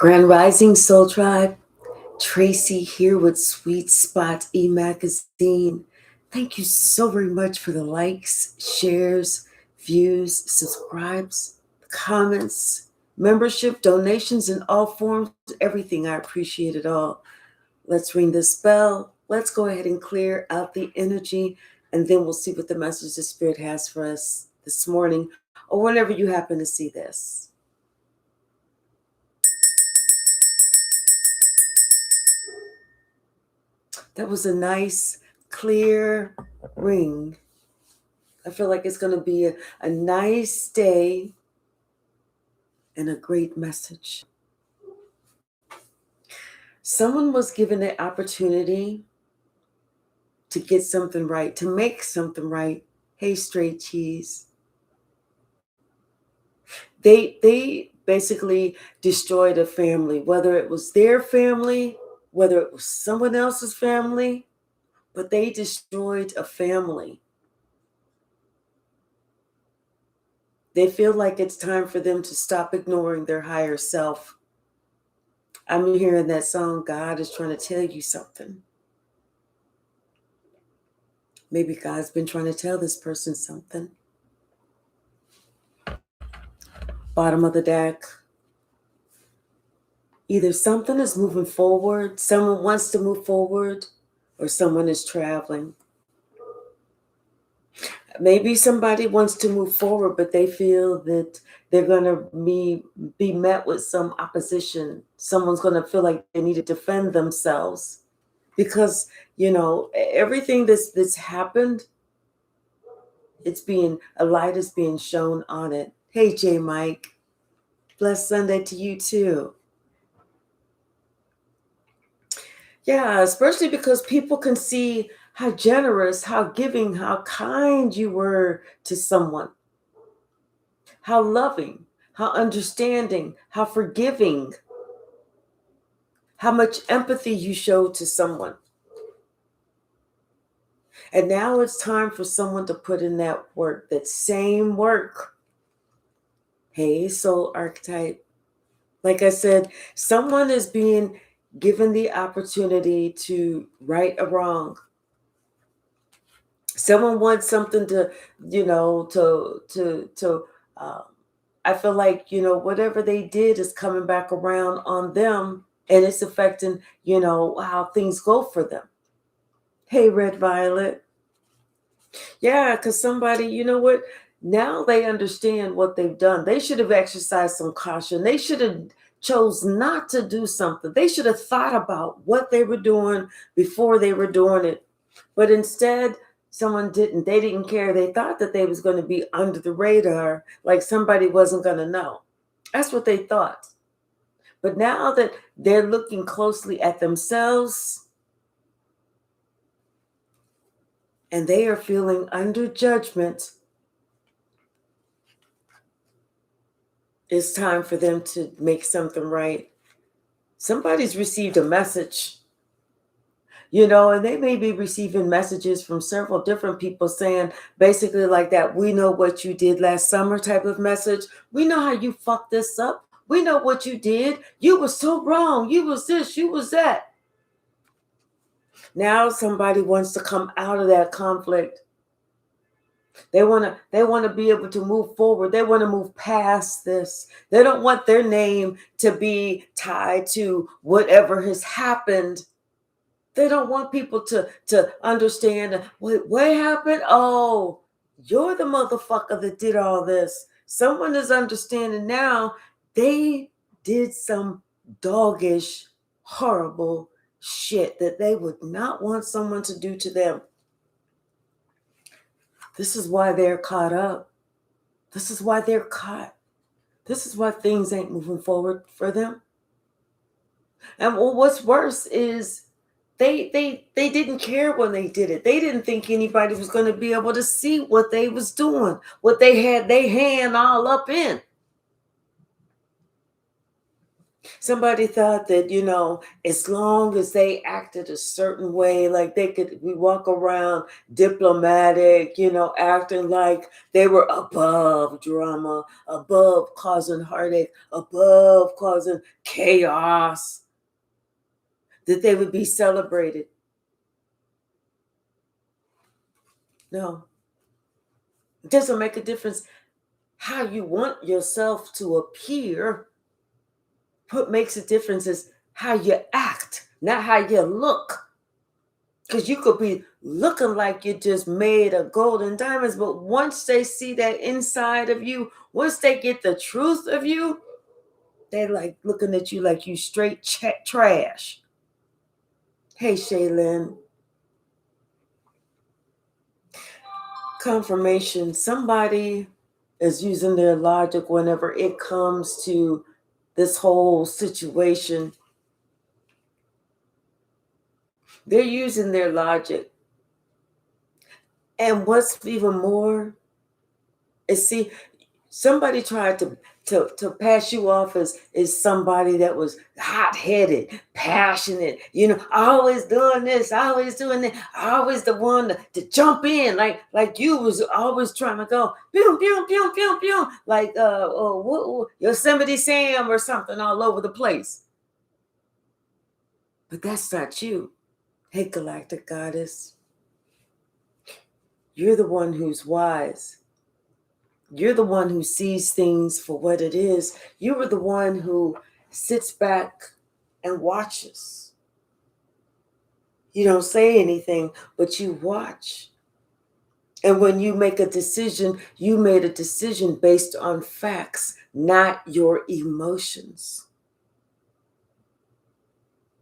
Grand Rising Soul Tribe, Tracy here with Sweet Spot e-magazine. Thank you so very much for the likes, shares, views, subscribes, comments, membership, donations in all forms, everything. I appreciate it all. Let's ring this bell. Let's go ahead and clear out the energy, and then we'll see what the message the Spirit has for us this morning or whenever you happen to see this. That was a nice, clear ring. I feel like it's going to be a nice day and a great message. Someone was given the opportunity to get something right, to make something right. Hey, straight cheese. They basically destroyed a family, whether it was their family, whether it was someone else's family, but they destroyed a family. They feel like it's time for them to stop ignoring their higher self. I'm hearing that song, God is trying to tell you something. Maybe God's been trying to tell this person something. Bottom of the deck. Either something is moving forward, someone wants to move forward, or someone is traveling. Maybe somebody wants to move forward, but they feel that they're going to be met with some opposition. Someone's going to feel like they need to defend themselves because, everything that's happened, a light is being shown on it. Hey, J. Mike. Blessed Sunday to you too. Yeah, especially because people can see how generous, how giving, how kind you were to someone, how loving, how understanding, how forgiving, how much empathy you showed to someone. And now it's time for someone to put in that work, that same work. Hey, soul archetype. Like I said, someone is being given the opportunity to right a wrong. Someone wants something to, I feel like, whatever they did is coming back around on them and it's affecting, how things go for them. Hey, Red Violet. Yeah, because somebody, you know what? Now they understand what they've done. They should have exercised some caution. They should have chose not to do something. They should have thought about what they were doing before they were doing it. But instead, someone didn't. They didn't care. They thought that they was going to be under the radar, like somebody wasn't going to know. That's what they thought. But now that they're looking closely at themselves and they are feeling under judgment, it's time for them to make something right. Somebody's received a message, and they may be receiving messages from several different people saying basically like that, we know what you did last summer type of message. We know how you fucked this up. We know what you did. You were so wrong. You was this, you was that. Now somebody wants to come out of that conflict. They want to be able to move forward. They want to move past this. They don't want their name to be tied to whatever has happened. They don't want people to understand what happened. Oh, you're the motherfucker that did all this. Someone is understanding now they did some doggish, horrible shit that they would not want someone to do to them. This is why they're caught up. This is why they're caught. This is why things ain't moving forward for them. And what's worse is they didn't care when they did it. They didn't think anybody was going to be able to see what they was doing, what they had their hand all up in. Somebody thought that, as long as they acted a certain way, like we walk around diplomatic, acting like they were above drama, above causing heartache, above causing chaos, that they would be celebrated. No, it doesn't make a difference how you want yourself to appear. What makes a difference is how you act, not how you look. Because you could be looking like you just made of gold and diamonds, but once they see that inside of you, once they get the truth of you, they like looking at you like you straight trash. Hey, Shaylin. Confirmation. Somebody is using their logic whenever it comes to this whole situation. They're using their logic. And what's even more is, see, somebody tried to pass you off as somebody that was hot-headed, passionate, always doing this, always doing that, always the one to jump in, like you was always trying to go pew pew pew pew pew, like Yosemite Sam or something all over the place. But that's not you. Hey, Galactic Goddess, you're the one who's wise. You're the one who sees things for what it is. You are the one who sits back and watches. You don't say anything, but you watch. And when you make a decision, you made a decision based on facts, not your emotions.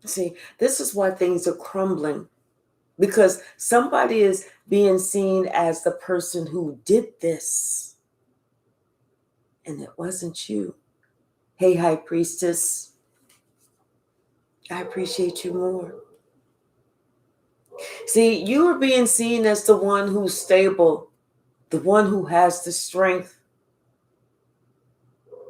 See, this is why things are crumbling, because somebody is being seen as the person who did this. And it wasn't you. Hey, High Priestess, I appreciate you more. See, you are being seen as the one who's stable, the one who has the strength.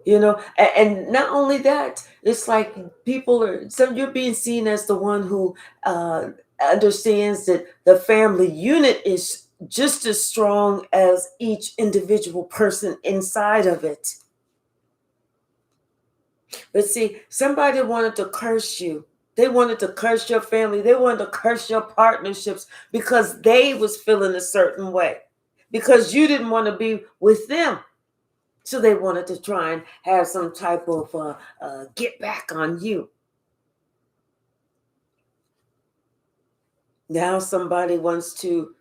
And not only that, it's like you're being seen as the one who understands that the family unit is just as strong as each individual person inside of it. But see, somebody wanted to curse you. They wanted to curse your family. They wanted to curse your partnerships because they was feeling a certain way, because you didn't want to be with them. So they wanted to try and have some type of get back on you. Now somebody wants to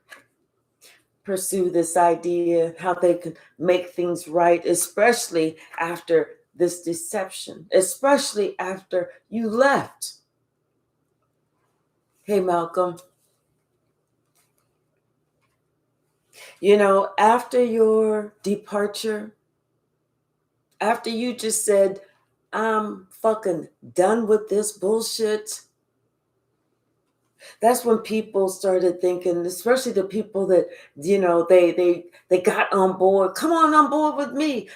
pursue this idea, how they can make things right, especially after this deception, especially after you left. Hey, Malcolm. After your departure, after you just said, I'm fucking done with this bullshit, that's when people started thinking, especially the people that, they got on board. Come on board with me.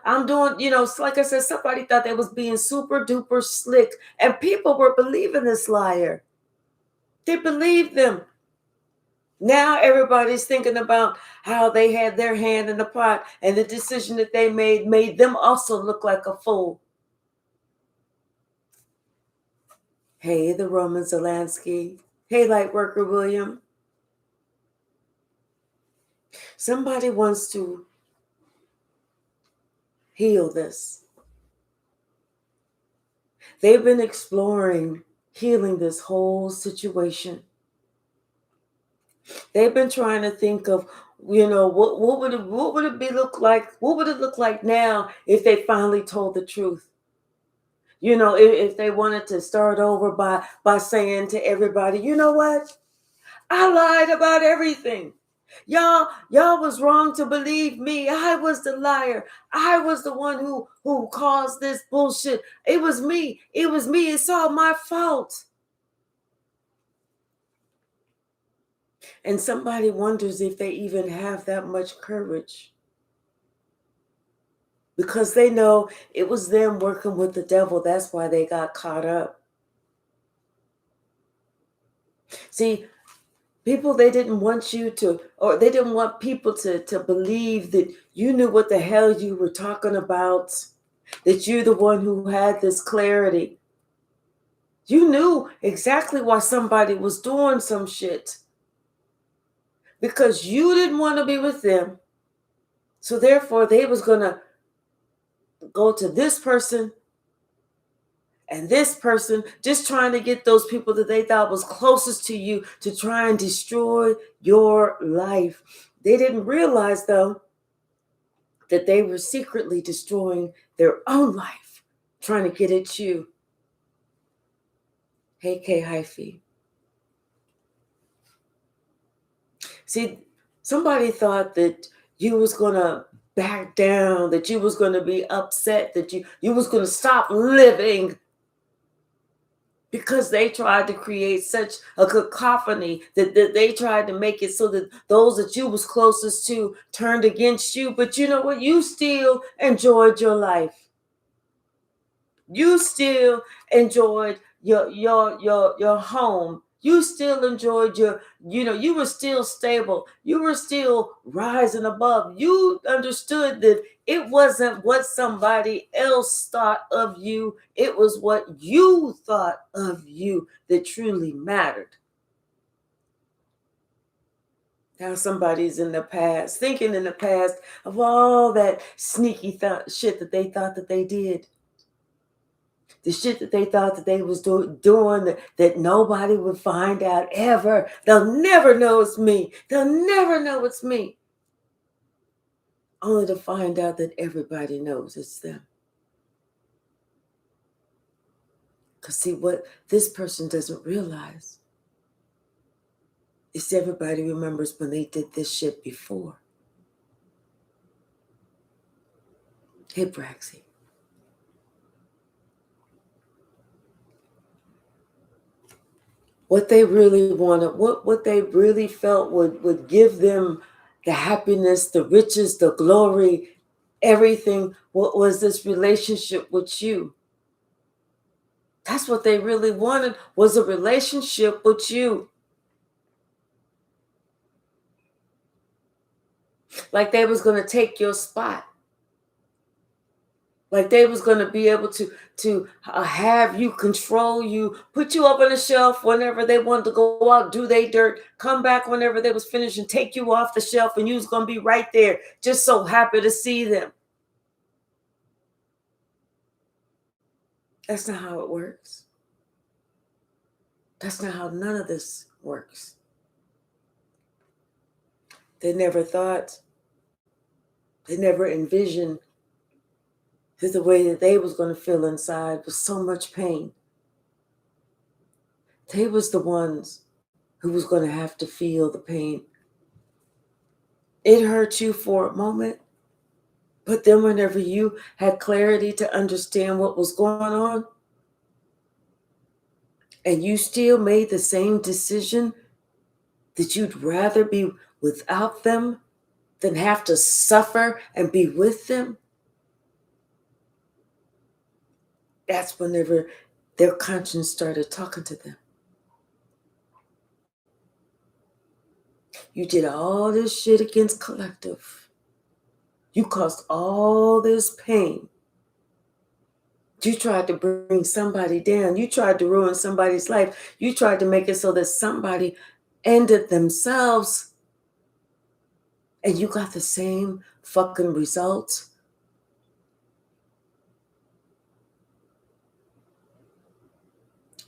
I'm doing, like I said, somebody thought they was being super duper slick, and people were believing this liar. They believed them. Now everybody's thinking about how they had their hand in the pot, and the decision that they made them also look like a fool. Hey, the Roman Zelensky. Hey, Lightworker William. Somebody wants to heal this. They've been exploring healing this whole situation. They've been trying to think of, what would it look like? What would it look like now if they finally told the truth? If they wanted to start over by saying to everybody, you know what? I lied about everything. Y'all was wrong to believe me. I was the liar. I was the one who caused this bullshit. It was me. It's all my fault. And somebody wonders if they even have that much courage. because they know it was them working with the devil. That's why they got caught up. See, people, they didn't want you to, or they didn't want people to believe that you knew what the hell you were talking about, that you're the one who had this clarity. You knew exactly why somebody was doing some shit, because you didn't want to be with them. So therefore, they was going to go to this person and this person, just trying to get those people that they thought was closest to you to try and destroy your life. They didn't realize, though, that they were secretly destroying their own life, trying to get at you. Hey, K Hypsee. See, somebody thought that you was going to back down, that you was going to be upset, that you was going to stop living, because they tried to create such a cacophony that they tried to make it so that those that you was closest to turned against you. But you know what? You still enjoyed your life. You still enjoyed your home. You still enjoyed you were still stable. You were still rising above. You understood that it wasn't what somebody else thought of you. It was what you thought of you that truly mattered. Now somebody's in the past, thinking in the past of all that sneaky shit that they thought that they did. The shit that they thought that they was doing that nobody would find out ever. They'll never know it's me. They'll never know it's me. Only to find out that everybody knows it's them. Because see, what this person doesn't realize is everybody remembers when they did this shit before. Hey, Braxy. What they really wanted, what they really felt would give them the happiness, the riches, the glory, everything. What was this relationship with you? That's what they really wanted, was a relationship with you. Like they was going to take your spot. Like they was going to be able to have you, control you, put you up on a shelf whenever they wanted to go out, do their dirt, come back whenever they was finished and take you off the shelf, and you was going to be right there, just so happy to see them. That's not how it works. That's not how none of this works. They never thought, they never envisioned that the way that they was going to feel inside was so much pain. They was the ones who was going to have to feel the pain. It hurt you for a moment, but then whenever you had clarity to understand what was going on, and you still made the same decision that you'd rather be without them than have to suffer and be with them, that's whenever their conscience started talking to them. You did all this shit against collective. You caused all this pain. You tried to bring somebody down. You tried to ruin somebody's life. You tried to make it so that somebody ended themselves. And you got the same fucking results.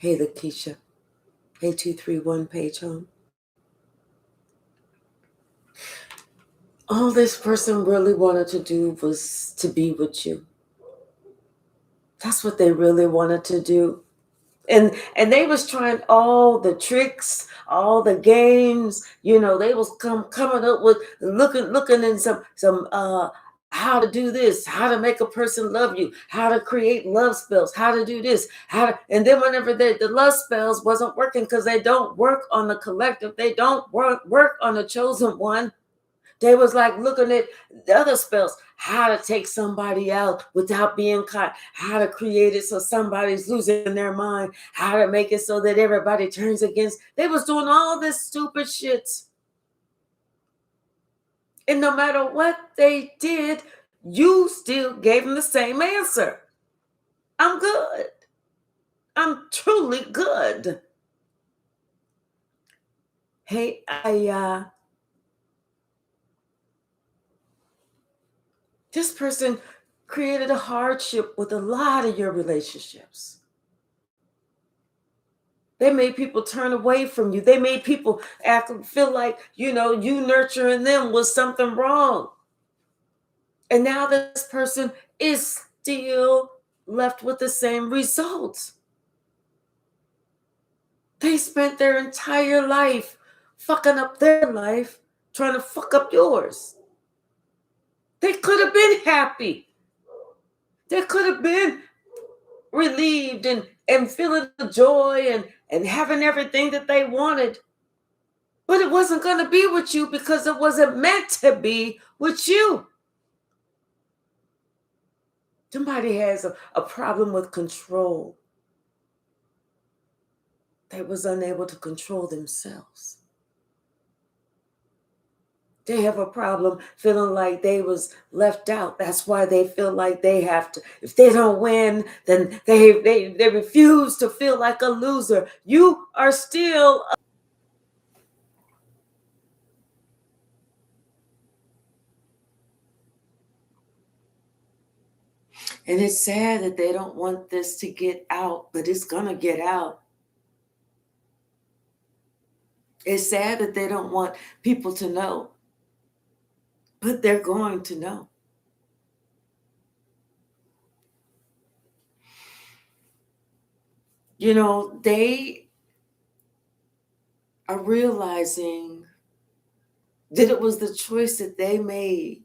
Hey, Lakeisha. Hey, 231 Page Home. All this person really wanted to do was to be with you. That's what they really wanted to do. And they was trying all the tricks, all the games, they was coming up with looking in some how to do this, how to make a person love you, how to create love spells, how to do this, and then whenever the love spells wasn't working because they don't work on the collective, they don't work on the chosen one. They was like looking at the other spells. how to take somebody out without being caught, how to create it so somebody's losing their mind, how to make it so that everybody turns against. They was doing all this stupid shit. And no matter what they did, you still gave them the same answer. I'm good. I'm truly good. Hey, this person created a hardship with a lot of your relationships. They made people turn away from you. They made people feel like, you nurturing them was something wrong. And now this person is still left with the same results. They spent their entire life fucking up their life, trying to fuck up yours. They could have been happy. They could have been relieved and feeling the joy and having everything that they wanted. But it wasn't going to be with you because it wasn't meant to be with you. Somebody has a problem with control. They was unable to control themselves. They have a problem feeling like they was left out. That's why they feel like they have to. If they don't win, then they refuse to feel like a loser. You are still. And it's sad that they don't want this to get out, but it's going to get out. It's sad that they don't want people to know, but they're going to know. They are realizing that it was the choice that they made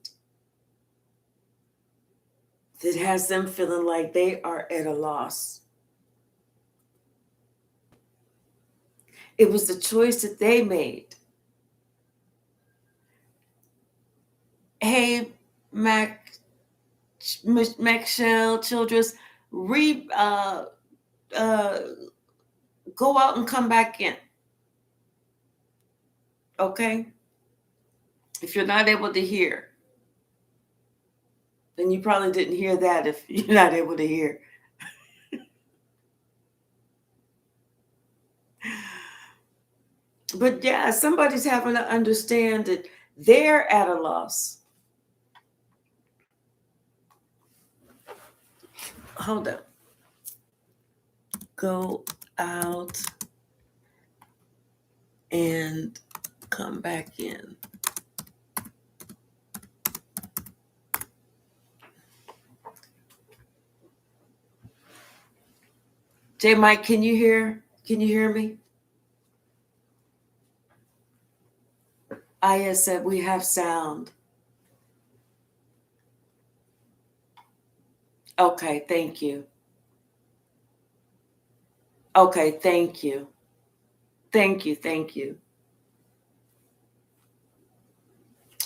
that has them feeling like they are at a loss. It was the choice that they made. Hey, Shell Childress, go out and come back in. Okay? If you're not able to hear, then you probably didn't hear that if you're not able to hear. But yeah, somebody's having to understand that they're at a loss. Hold up. Go out and come back in. J Mike, can you hear? Can you hear me? Aya said we have sound. Okay, thank you. Okay, thank you. Thank you.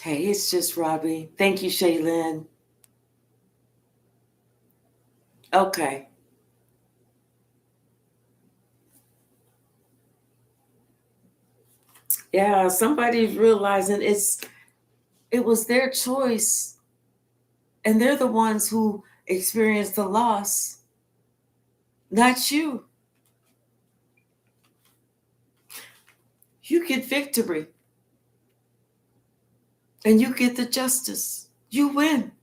Hey, it's just Robbie. Thank you, Shaylin. Okay. Yeah, somebody's realizing it was their choice, and they're the ones who experienced the loss, not you. You get victory, and you get the justice. You win.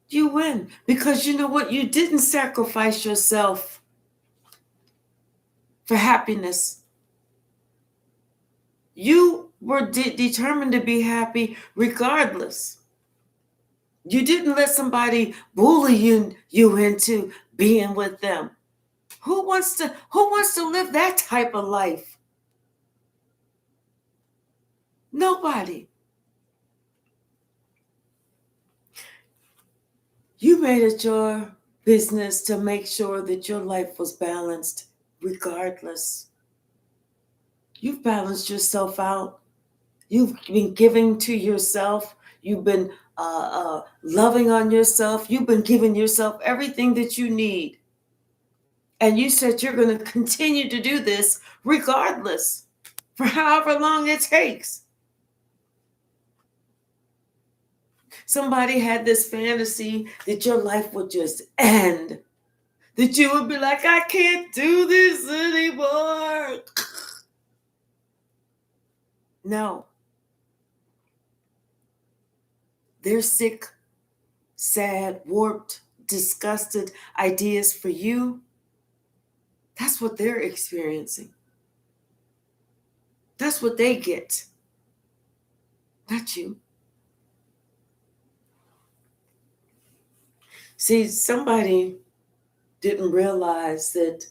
You win because you know what? You didn't sacrifice yourself for happiness. You were determined to be happy regardless. You didn't let somebody bully you into being with them. Who wants to live that type of life? Nobody. You made it your business to make sure that your life was balanced regardless. You've balanced yourself out. You've been giving to yourself. You've been loving on yourself. You've been giving yourself everything that you need. And you said you're going to continue to do this regardless, for however long it takes. Somebody had this fantasy that your life would just end, that you would be like, I can't do this anymore. No. They're sick, sad, warped, disgusted ideas for you. That's what they're experiencing. That's what they get. Not you. See, somebody didn't realize that,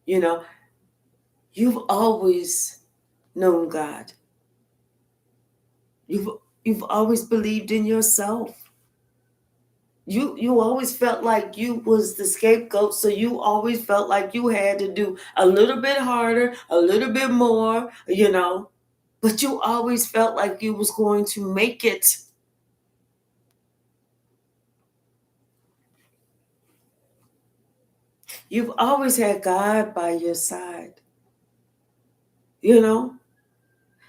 you've always known God. You've always believed in yourself. You always felt like you was the scapegoat, so you always felt like you had to do a little bit harder, a little bit more, but you always felt like you was going to make it. You've always had God by your side.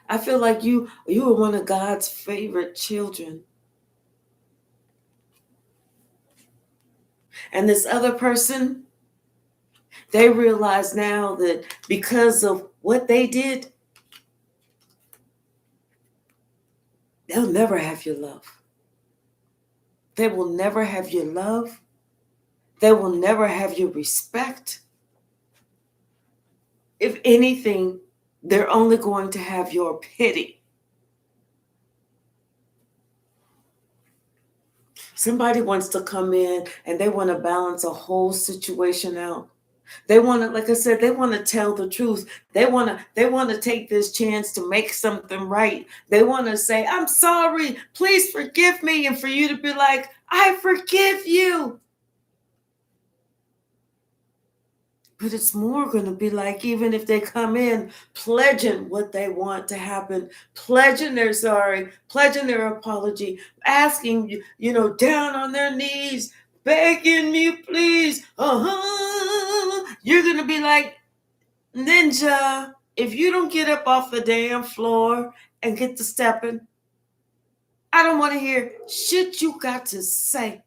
I feel like you were one of God's favorite children. And this other person, they realize now that because of what they did, they'll never have your love. They will never have your love. They will never have your respect. If anything, they're only going to have your pity. Somebody wants to come in and they want to balance a whole situation out. They want to, like I said, they want to tell the truth. They want to take this chance to make something right. They want to say, I'm sorry, please forgive me. And for you to be like, I forgive you. But it's more going to be like, even if they come in pledging what they want to happen, pledging they're sorry, pledging their apology, asking, down on their knees, begging me, please. You're going to be like, Ninja, if you don't get up off the damn floor and get to stepping, I don't want to hear shit you got to say.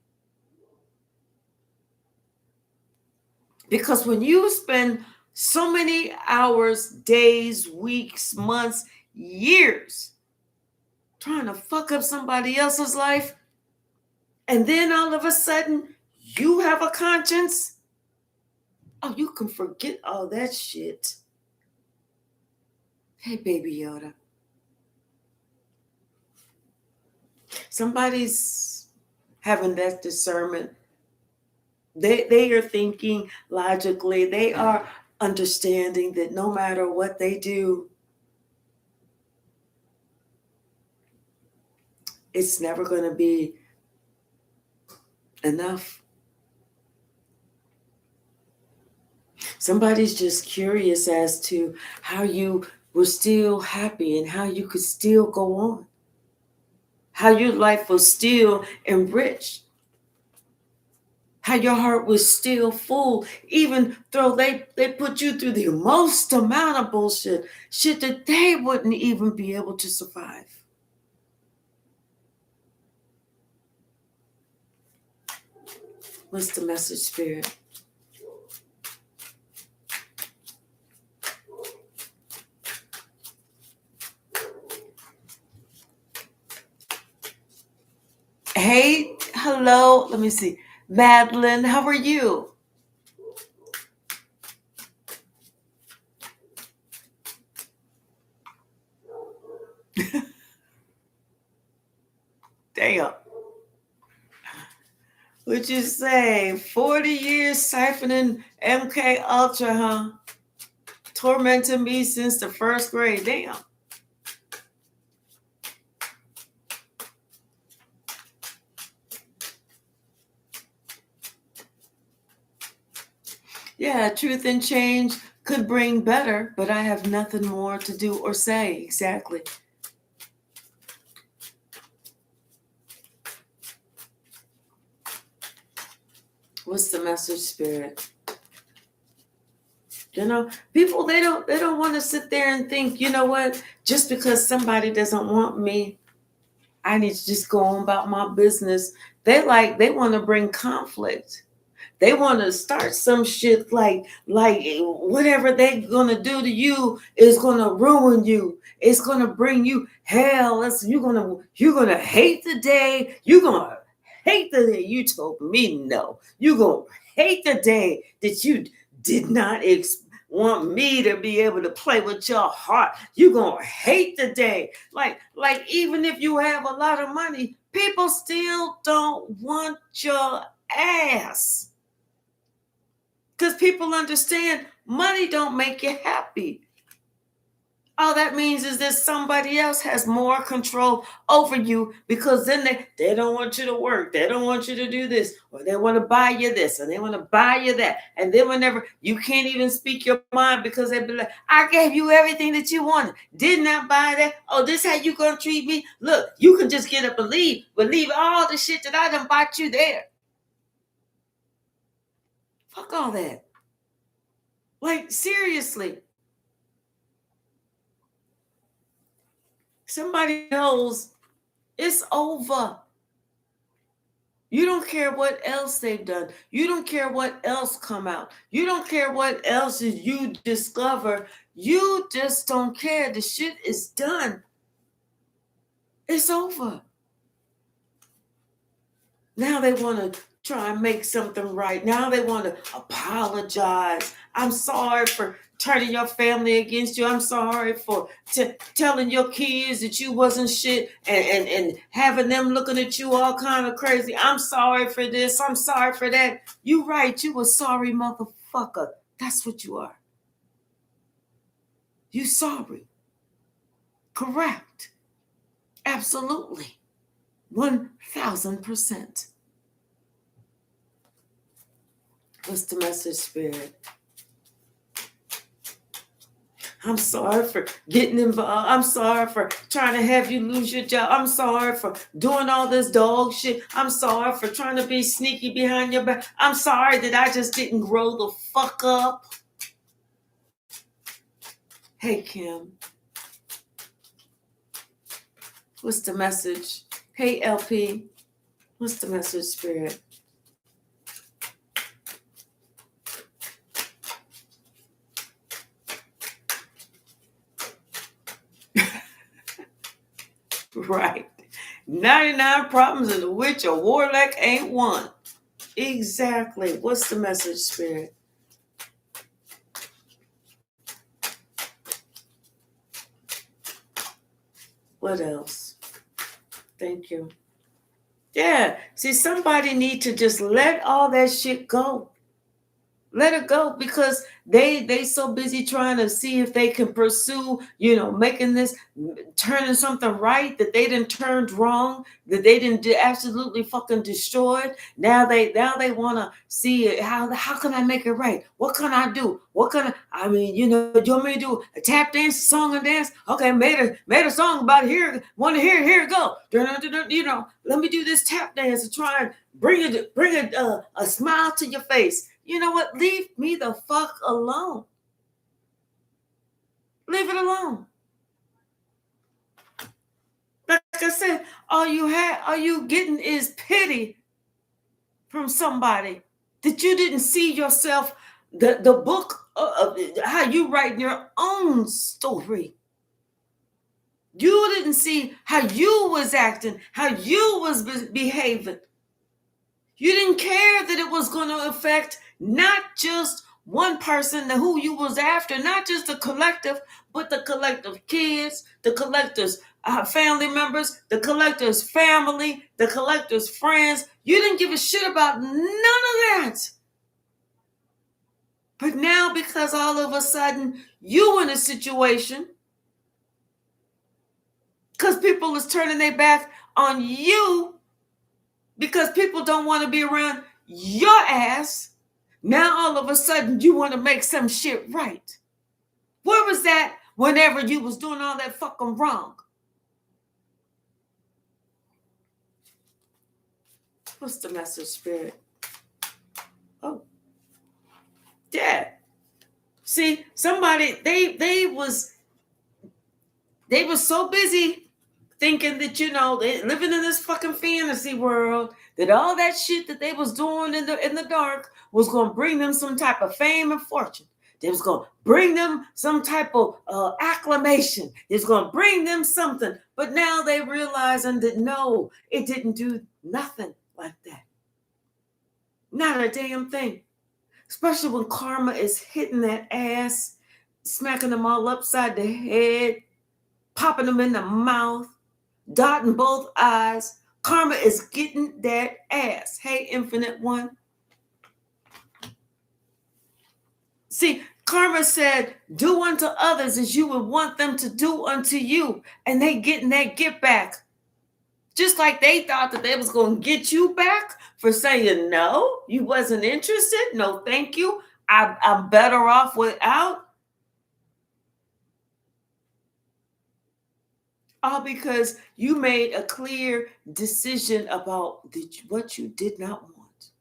Because when you spend so many hours, days, weeks, months, years trying to fuck up somebody else's life, and then all of a sudden you have a conscience, you can forget all that shit. Hey, Baby Yoda. Somebody's having that discernment. They are thinking logically. They are understanding that no matter what they do, it's never going to be enough. Somebody's just curious as to how you were still happy and how you could still go on. How your life was still enriched. How your heart was still full, even though they put you through the most amount of bullshit, shit that they wouldn't even be able to survive. What's the message, Spirit? Hey, hello, let me see. Madeline, how are you? Damn. What'd you say? 40 years siphoning MK Ultra, huh? Tormenting me since the first grade. Damn. Yeah, truth and change could bring better, but I have nothing more to do or say. Exactly. What's the message, Spirit? You know, people, they don't want to sit there and think, you know what, just because somebody doesn't want me, I need to just go on about my business. They want to bring conflict. They want to start some shit like whatever they're gonna do to you is gonna ruin you. It's gonna bring you hell. You're gonna hate the day. You're gonna hate the day you told me no. You're gonna hate the day that you did not want me to be able to play with your heart. You're gonna hate the day. Like even if you have a lot of money, people still don't want your ass. Because people understand money don't make you happy. All that means is that somebody else has more control over you, because then they don't want you to work. They don't want you to do this, or they want to buy you this, or they want to buy you that. And then whenever you can't even speak your mind, because they be like, I gave you everything that you wanted. Did not buy that. Oh, this how you going to treat me? Look, you can just get up and leave, but leave all the shit that I done bought you there. Fuck all that. Like, seriously. Somebody knows it's over. You don't care what else they've done. You don't care what else come out. You don't care what else you discover. You just don't care. The shit is done. It's over. Now they want to try and make something right. Now they want to apologize. I'm sorry for turning your family against you. I'm sorry for telling your kids that you wasn't shit and having them looking at you all kind of crazy. I'm sorry for this. I'm sorry for that. You right. You a sorry motherfucker. That's what you are. You sorry. Correct. Absolutely. 1000%. What's the message, Spirit? I'm sorry for getting involved. I'm sorry for trying to have you lose your job. I'm sorry for doing all this dog shit. I'm sorry for trying to be sneaky behind your back. I'm sorry that I just didn't grow the fuck up. Hey, Kim. What's the message? Hey, LP. What's the message, Spirit? Right. 99 problems in which a warlock ain't one. Exactly. What's the message, Spirit? What else? Thank you. Yeah. See, somebody need to just let all that shit go. Let it go, because they so busy trying to see if they can pursue, making this, turning something right that they didn't turned wrong, that they didn't absolutely fucking destroyed. Now they want to see how can I make it right? What can I do? What can I mean, you want me to do a tap dance, a song and dance? Okay, made a song about it. Here, want to here it go. Let me do this tap dance to try and bring a smile to your face. You know what? Leave me the fuck alone. Leave it alone. Like I said, all you getting is pity from somebody that you didn't see yourself, the book of how you write your own story. You didn't see how you was acting, how you was behaving. You didn't care that it was going to affect not just one person who you was after, not just the collective, but the collective kids, the collective's family members, the collective's family, the collective's friends. You didn't give a shit about none of that. But now, because all of a sudden you in a situation, because people is turning their back on you, because people don't want to be around your ass, now all of a sudden you want to make some shit right. Where was that whenever you was doing all that fucking wrong? What's the message, Spirit? See, somebody, they was so busy thinking that, they living in this fucking fantasy world, that all that shit that they was doing in the dark was going to bring them some type of fame and fortune. It was going to bring them some type of acclamation. It's going to bring them something. But now they realizing that no, it didn't do nothing like that. Not a damn thing. Especially when karma is hitting that ass, smacking them all upside the head, popping them in the mouth, dotting both eyes. Karma is getting that ass. Hey, Infinite One. See, karma said, do unto others as you would want them to do unto you. And they getting that get back. Just like they thought that they was going to get you back for saying no, you wasn't interested. No, thank you. I'm better off without. All because you made a clear decision about what you did not want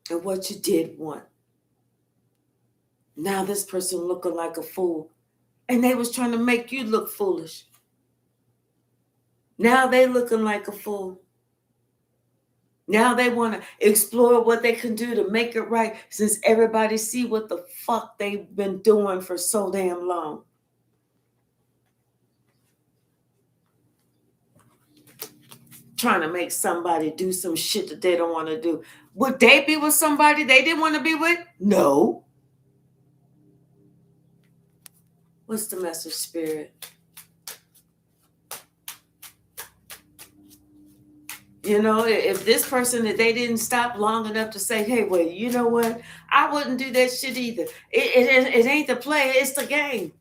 and what you did want. Now this person looking like a fool, and they was trying to make you look foolish. Now they looking like a fool. Now they want to explore what they can do to make it right, since everybody see what the fuck they've been doing for so damn long. Trying to make somebody do some shit that they don't want to do. Would they be with somebody they didn't want to be with? No. What's the message, Spirit? If this person, if they didn't stop long enough to say, hey, wait, you know what? I wouldn't do that shit either. It ain't the play, it's the game.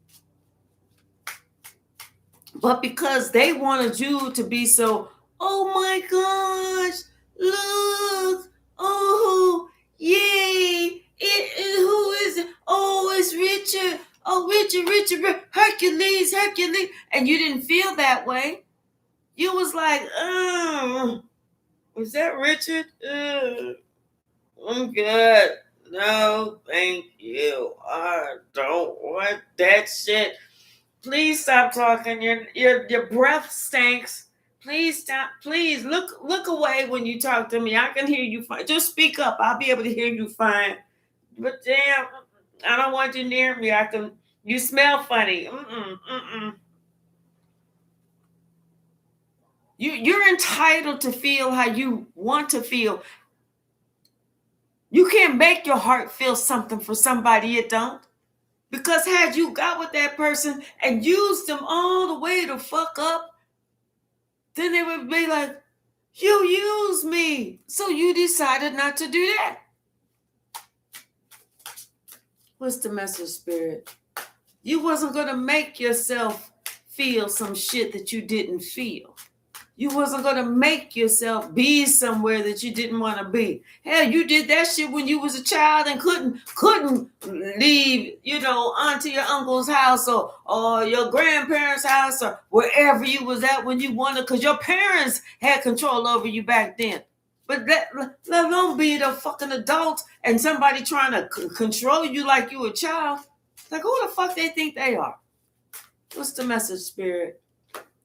But because they wanted you to be so, oh my gosh, look, oh, yay, who is it? Oh, it's Richard. Oh, Richard, Hercules. And you didn't feel that way. You was like, is that Richard? I'm good. No, thank you. I don't want that shit. Please stop talking. Your breath stinks. Please stop. Please look away when you talk to me. I can hear you fine. Just speak up. I'll be able to hear you fine. But damn, I don't want you near me. You smell funny. You're entitled to feel how you want to feel. You can't make your heart feel something for somebody it don't. Because had you got with that person and used them all the way to fuck up, then they would be like, you used me. So you decided not to do that. What's the message, Spirit? You wasn't going to make yourself feel some shit that you didn't feel. You wasn't going to make yourself be somewhere that you didn't want to be. Hell, you did that shit when you was a child and couldn't leave, onto your uncle's house or your grandparents' house or wherever you was at when you wanted, because your parents had control over you back then. But let alone be the fucking adult and somebody trying to control you like you a child. Like, who the fuck they think they are? What's the message, Spirit?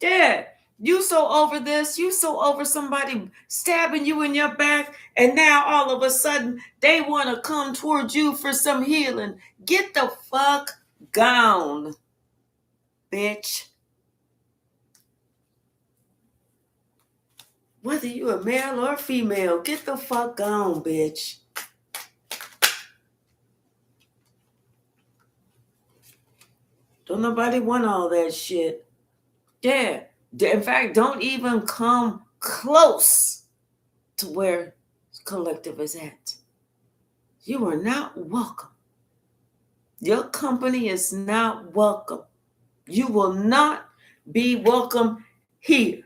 Yeah. You so over this, you so over somebody stabbing you in your back, and now all of a sudden they want to come towards you for some healing. Get the fuck gone, bitch. Whether you a male or female, get the fuck gone, bitch. Don't nobody want all that shit. Yeah. In fact, don't even come close to where collective is at. You are not welcome. Your company is not welcome. You will not be welcome here.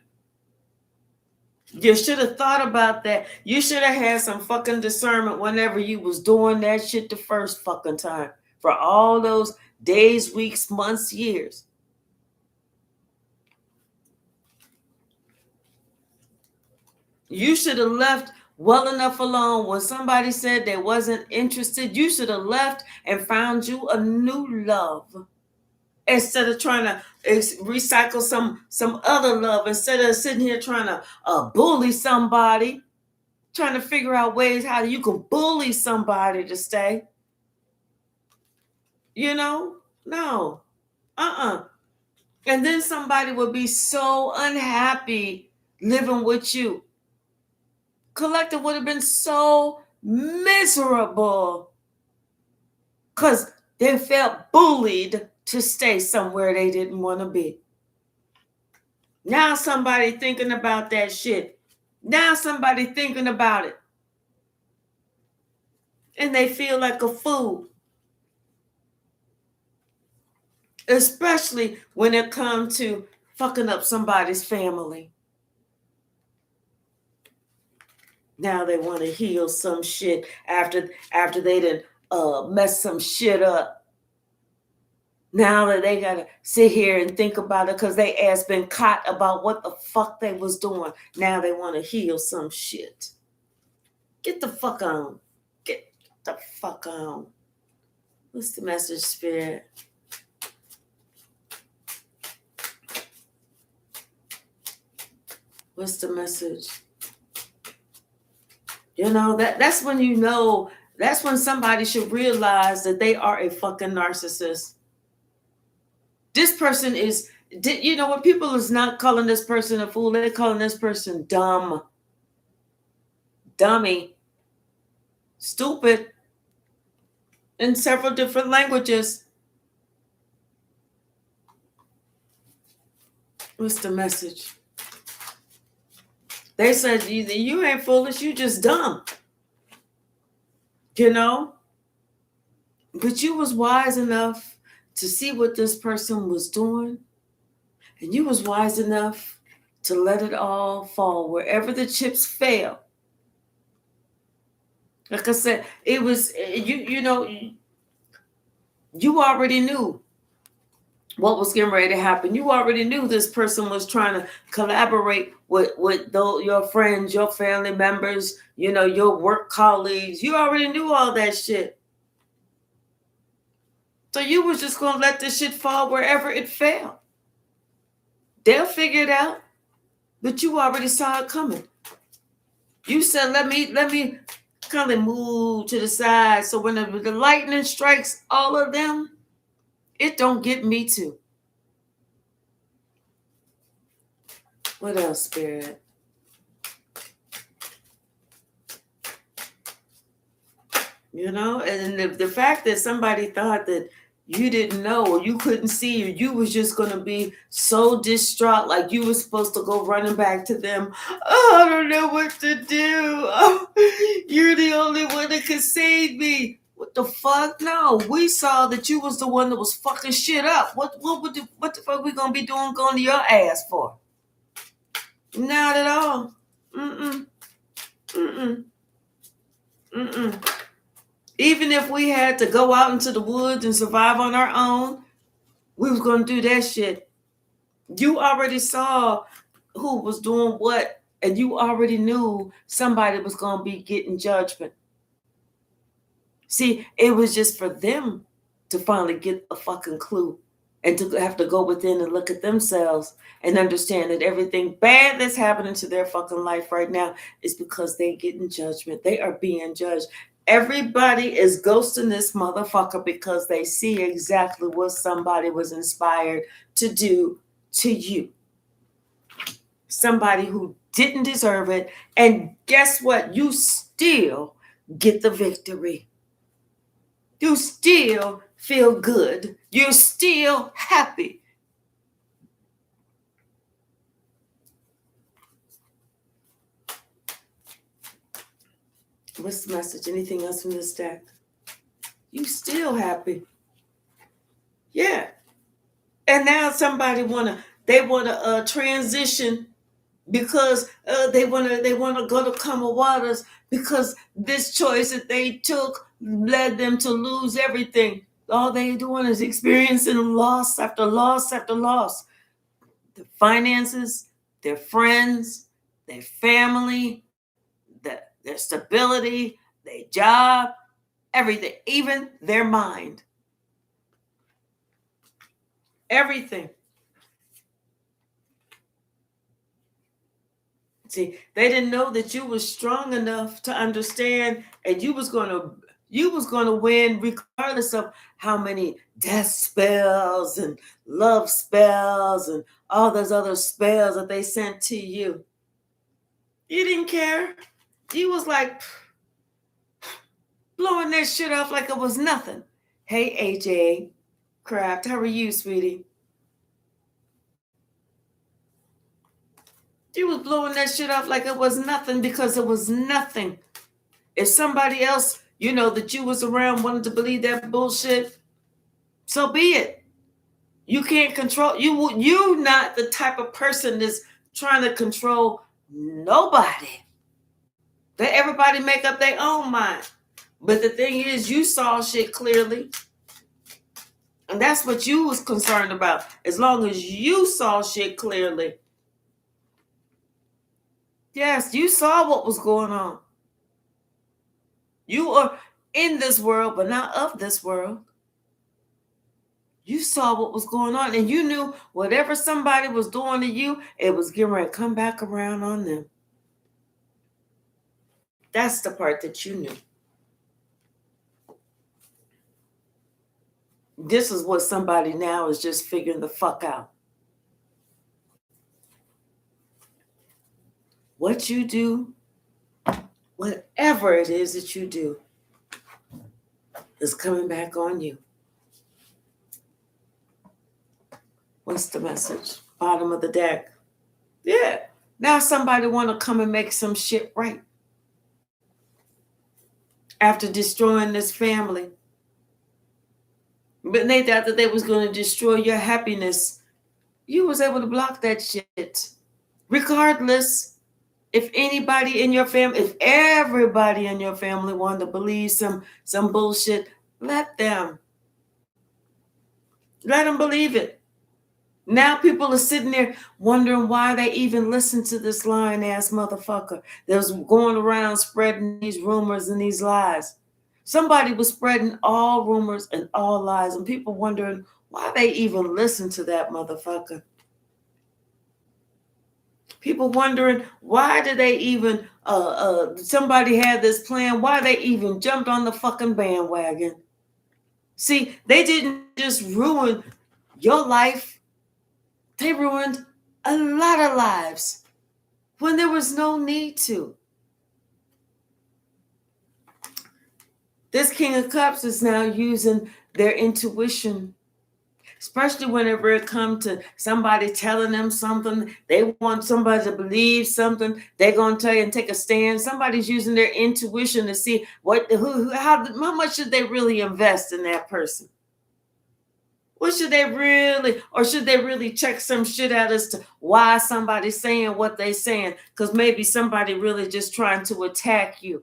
You should have thought about that. You should have had some fucking discernment whenever you was doing that shit the first fucking time. For all those days, weeks, months, years. You should have left well enough alone. When somebody said they wasn't interested, you should have left and found you a new love. Instead of trying to recycle some other love, instead of sitting here trying to bully somebody, trying to figure out ways how you can bully somebody to stay. No. And then somebody would be so unhappy living with you. Collective would have been so miserable because they felt bullied to stay somewhere they didn't want to be. Now somebody thinking about that shit. Now somebody thinking about it. And they feel like a fool. Especially when it comes to fucking up somebody's family. Now they want to heal some shit after they done mess some shit up. Now that they gotta sit here and think about it because they ass been caught about what the fuck they was doing. Now they want to heal some shit. Get the fuck on. Get the fuck on. What's the message, Spirit? What's the message? That's when that's when somebody should realize that they are a fucking narcissist. This person is, when people is not calling this person a fool, they're calling this person dumb, dummy, stupid, in several different languages. What's the message? They said, you ain't foolish, you just dumb. But you was wise enough to see what this person was doing. And you was wise enough to let it all fall wherever the chips fell. Like I said, it was, you already knew what was getting ready to happen. You already knew this person was trying to collaborate with your friends, your family members, your work colleagues. You already knew all that shit. So you was just going to let this shit fall wherever it fell. They'll figure it out, but you already saw it coming. You said, let me kind of move to the side so when the lightning strikes all of them, it don't get me too. What else, Spirit? And the fact that somebody thought that you didn't know or you couldn't see or you was just going to be so distraught, like you were supposed to go running back to them. Oh, I don't know what to do. Oh, you're the only one that could save me. What the fuck? No, we saw that you was the one that was fucking shit up. What the fuck we going to be doing going to your ass for? Not at all. Even if we had to go out into the woods and survive on our own, we was going to do that shit. You already saw who was doing what, and you already knew somebody was going to be getting judgment. See, it was just for them to finally get a fucking clue and to have to go within and look at themselves and understand that everything bad that's happening to their fucking life right now is because they getting judgment. They are being judged. Everybody is ghosting this motherfucker because they see exactly what somebody was inspired to do to you. Somebody who didn't deserve it. And guess what? You still get the victory. You still feel good. You're still happy. What's the message? Anything else from this deck? You still happy. Yeah. And now somebody wanna transition because they wanna go to Kama Waters because this choice that they took led them to lose everything. All they doing is experiencing loss after loss after loss. Their finances, their friends, their family, their stability, their job, everything, even their mind. Everything. See, they didn't know that you were strong enough to understand, and you was gonna win regardless of how many death spells and love spells and all those other spells that they sent to you. You didn't care. You was like blowing that shit off like it was nothing. Hey AJ Craft, how are you, sweetie? You was blowing that shit off like it was nothing because it was nothing. If somebody else, that you was around wanted to believe that bullshit, so be it. You can't control, you not the type of person that's trying to control nobody. Let everybody make up their own mind. But the thing is, you saw shit clearly. And that's what you was concerned about. As long as you saw shit clearly. Yes, you saw what was going on. You are in this world, but not of this world. You saw what was going on, and you knew whatever somebody was doing to you, it was getting ready to come back around on them. That's the part that you knew. This is what somebody now is just figuring the fuck out. What you do, whatever it is that you do, is coming back on you. What's the message? Bottom of the deck. Yeah. Now somebody want to come and make some shit right. After destroying this family. But they thought that they was going to destroy your happiness. You was able to block that shit. Regardless, if anybody in your family, if everybody in your family wanted to believe some bullshit, let them. Let them believe it. Now people are sitting there wondering why they even listen to this lying ass motherfucker that was going around spreading these rumors and these lies. Somebody was spreading all rumors and all lies, and people wondering why they even listen to that motherfucker. People wondering why did they even somebody had this plan, why they even jumped on the fucking bandwagon. See, they didn't just ruin your life. They ruined a lot of lives when there was no need to. This King of Cups is now using their intuition, especially whenever it comes to somebody telling them something. They want somebody to believe something. They're going to tell you and take a stand. Somebody's using their intuition to see how much should they really invest in that person. What should they really, or should they really check some shit out as to why somebody's saying what they're saying? Because maybe somebody really just trying to attack you.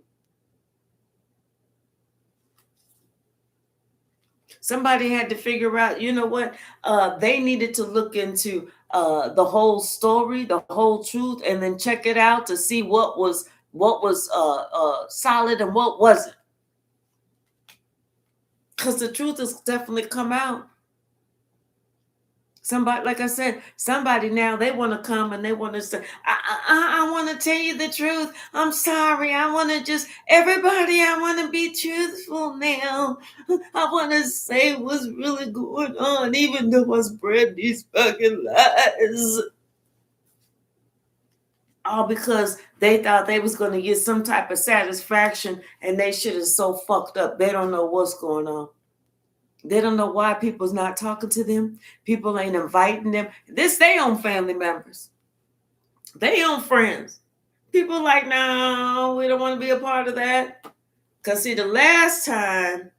Somebody had to figure out, you know what? They needed to look into the whole story, the whole truth, and then check it out to see what was solid and what wasn't. Because the truth has definitely come out. Somebody, like I said, somebody now, they want to come and they want to say, I want to tell you the truth. I'm sorry. I want to be truthful now. I want to say what's really going on, even though I spread these fucking lies. All because they thought they was going to get some type of satisfaction, and they shit is so fucked up. They don't know what's going on. They don't know why people's not talking to them. People ain't inviting them. This they own family members. They own friends. People like, no, we don't want to be a part of that. Because see, the last time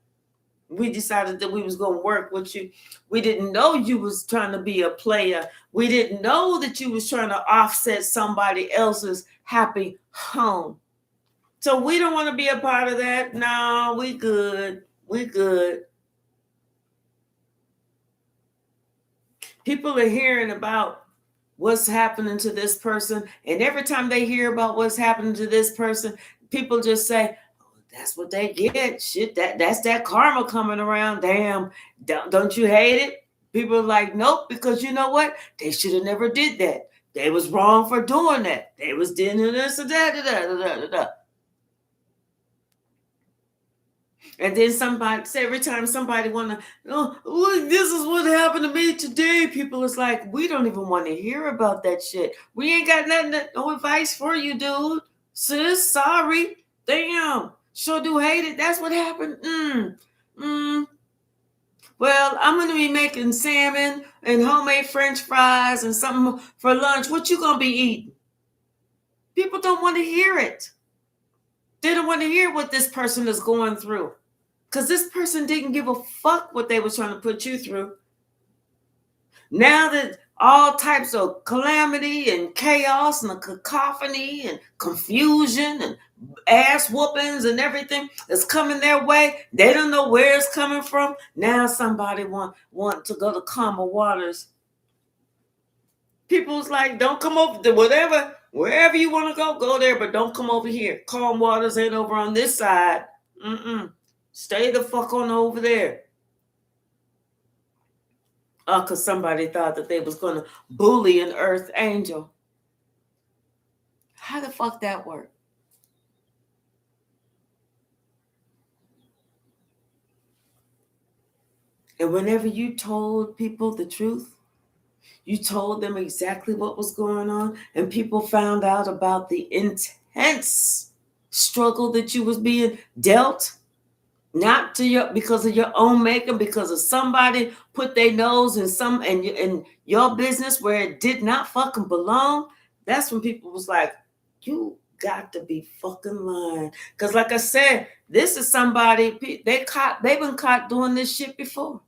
we decided that we was going to work with you, we didn't know you was trying to be a player. We didn't know that you was trying to offset somebody else's happy home. So we don't want to be a part of that. No, we good. We good. People are hearing about what's happening to this person. And every time they hear about what's happening to this person, people just say, oh, that's what they get. Shit, that's that karma coming around. Damn, don't you hate it? People are like, nope, because you know what? They should have never did that. They was wrong for doing that. They was doing this and that. And then somebody, say every time somebody wanna, oh, this is what happened to me today. People is like, we don't even want to hear about that shit. We ain't got nothing, no advice for you, dude. Sis, sorry. Damn. Sure do hate it. That's what happened. Well, I'm gonna be making salmon and homemade French fries and something for lunch. What you gonna be eating? People don't want to hear it. They don't want to hear what this person is going through. Because this person didn't give a fuck what they were trying to put you through. Now that all types of calamity and chaos and cacophony and confusion and ass whoopings and everything is coming their way, they don't know where it's coming from. Now somebody want to go to calmer waters. People's like, don't come over to wherever you want to go there, but don't come over here. Calm waters ain't over on this side. Stay the fuck on over there. Because somebody thought that they was going to bully an earth angel. How the fuck that work? And whenever you told people the truth, you told them exactly what was going on, and people found out about the intense struggle that you was being dealt, not because of your own making, because of somebody put their nose in your business where it did not fucking belong. That's when people was like, you got to be fucking lying. Because like I said, this is somebody they've been caught doing this shit before.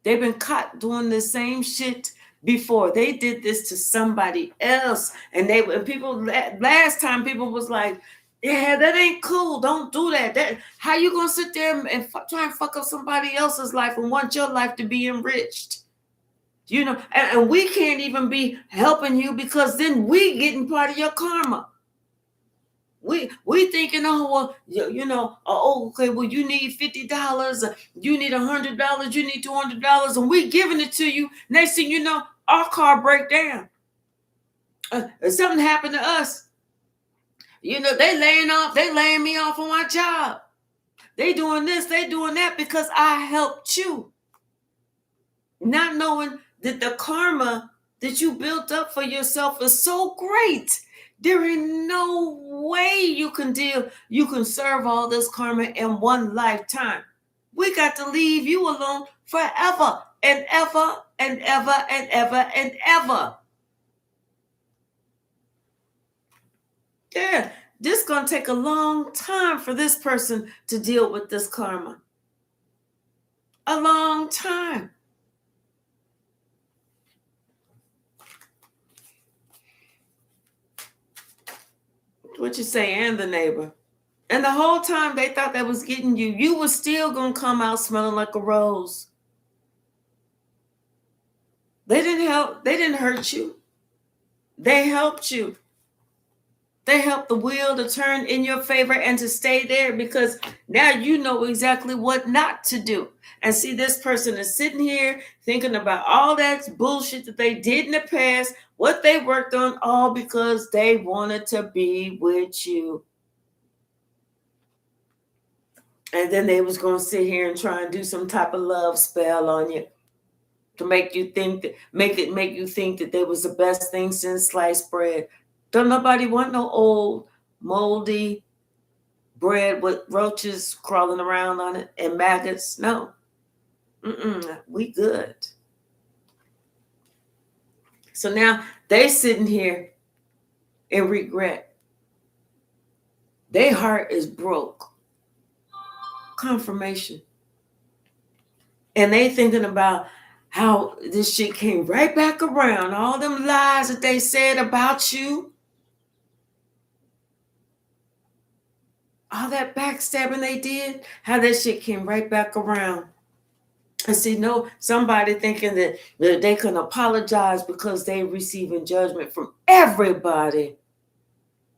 They've been caught doing the same shit before. They did this to somebody else, and people last time people was like, yeah, that ain't cool. Don't do that. How you gonna sit there and try and fuck up somebody else's life and want your life to be enriched? You know, and we can't even be helping you because then we getting part of your karma. We thinking, oh well, okay, well you need $50, you need $100, you need $200, and we giving it to you. Next thing you know, our car break down. Something happened to us. You know, they laying me off on my job. They doing this, they doing that because I helped you. Not knowing that the karma that you built up for yourself is so great. There ain't no way you can serve all this karma in one lifetime. We got to leave you alone forever and ever and ever and ever and ever. Yeah, this is going to take a long time for this person to deal with this karma. A long time. What you say, and the neighbor. And the whole time they thought that was getting you. You were still going to come out smelling like a rose. They didn't help. They didn't hurt you. They helped you. They helped the wheel to turn in your favor and to stay there because now you know exactly what not to do. And see, this person is sitting here thinking about all that bullshit that they did in the past, what they worked on, all because they wanted to be with you. And then they was going to sit here and try and do some type of love spell on you to make you think that they was the best thing since sliced bread. Don't nobody want no old, moldy bread with roaches crawling around on it and maggots. No. We good. So now they sitting here in regret. Their heart is broke. Confirmation. And they thinking about how this shit came right back around. All them lies that they said about you. All that backstabbing they did, how that shit came right back around. And see, somebody thinking that they can apologize because they receiving judgment from everybody.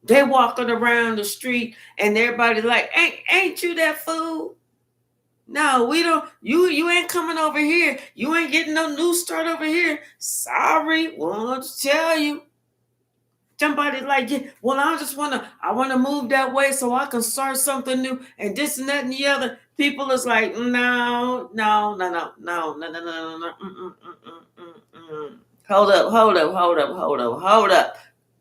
They walking around the street and everybody like, ain't you that fool? No, we don't. You ain't coming over here. You ain't getting no new start over here. Sorry, want to tell you. Somebody like, yeah, well, I want to move that way so I can start something new and this and that and the other. People is like, no. Hold up.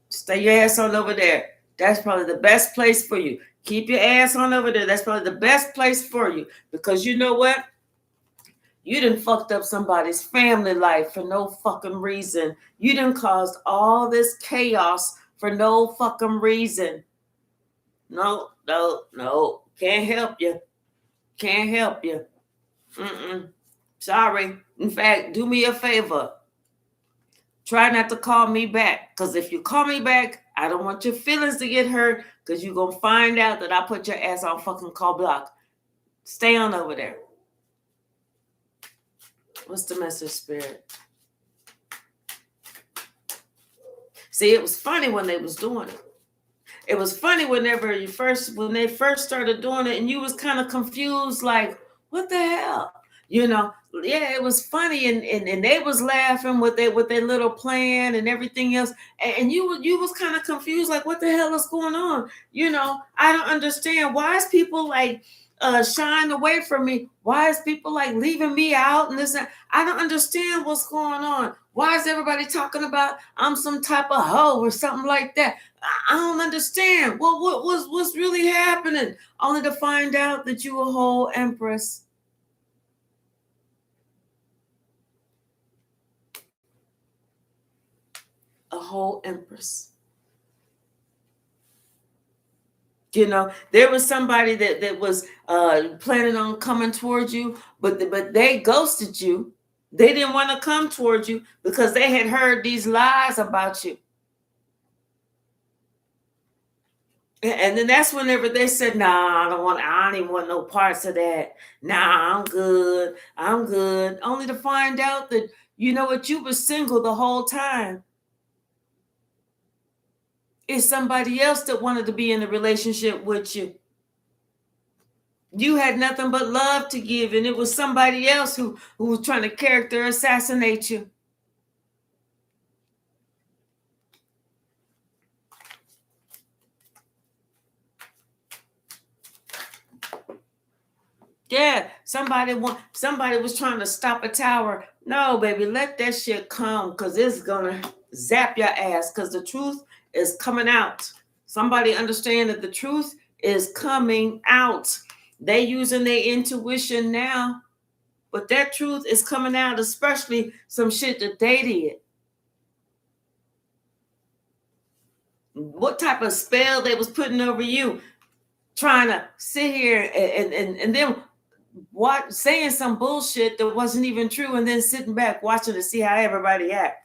Stay your ass on over there. That's probably the best place for you. Keep your ass on over there. That's probably the best place for you. Because you know what? You done fucked up somebody's family life for no fucking reason. You done caused all this chaos for no fucking reason. No. Can't help you. Sorry. In fact, do me a favor. Try not to call me back. Because if you call me back, I don't want your feelings to get hurt. Because you're going to find out that I put your ass on fucking call block. Stay on over there. What's the message, Spirit? See, it was funny when they was doing it. It was funny when they first started doing it, and you was kind of confused, like, what the hell? Yeah, it was funny, and they was laughing with their little plan and everything else, and you was kind of confused, like, what the hell is going on? I don't understand. Why is people like shying away from me? Why is people like leaving me out and this? I don't understand what's going on. Why is everybody talking about I'm some type of hoe or something like that? I don't understand. Well, what's really happening? Only to find out that you a whole empress. A whole empress. There was somebody that was planning on coming towards you, but they ghosted you. They didn't want to come towards you because they had heard these lies about you. And then that's whenever they said, nah, I don't even want no parts of that. Nah, I'm good. Only to find out that, you were single the whole time. It's somebody else that wanted to be in a relationship with you. You had nothing but love to give, and it was somebody else who was trying to character assassinate you. Yeah, somebody was trying to stop a tower. No, baby, let that shit come, because it's gonna zap your ass, because the truth is coming out. Somebody understand that the truth is coming out. They using their intuition now, but that truth is coming out, especially some shit that they did. What type of spell they was putting over you, trying to sit here and then saying some bullshit that wasn't even true, and then sitting back watching to see how everybody act.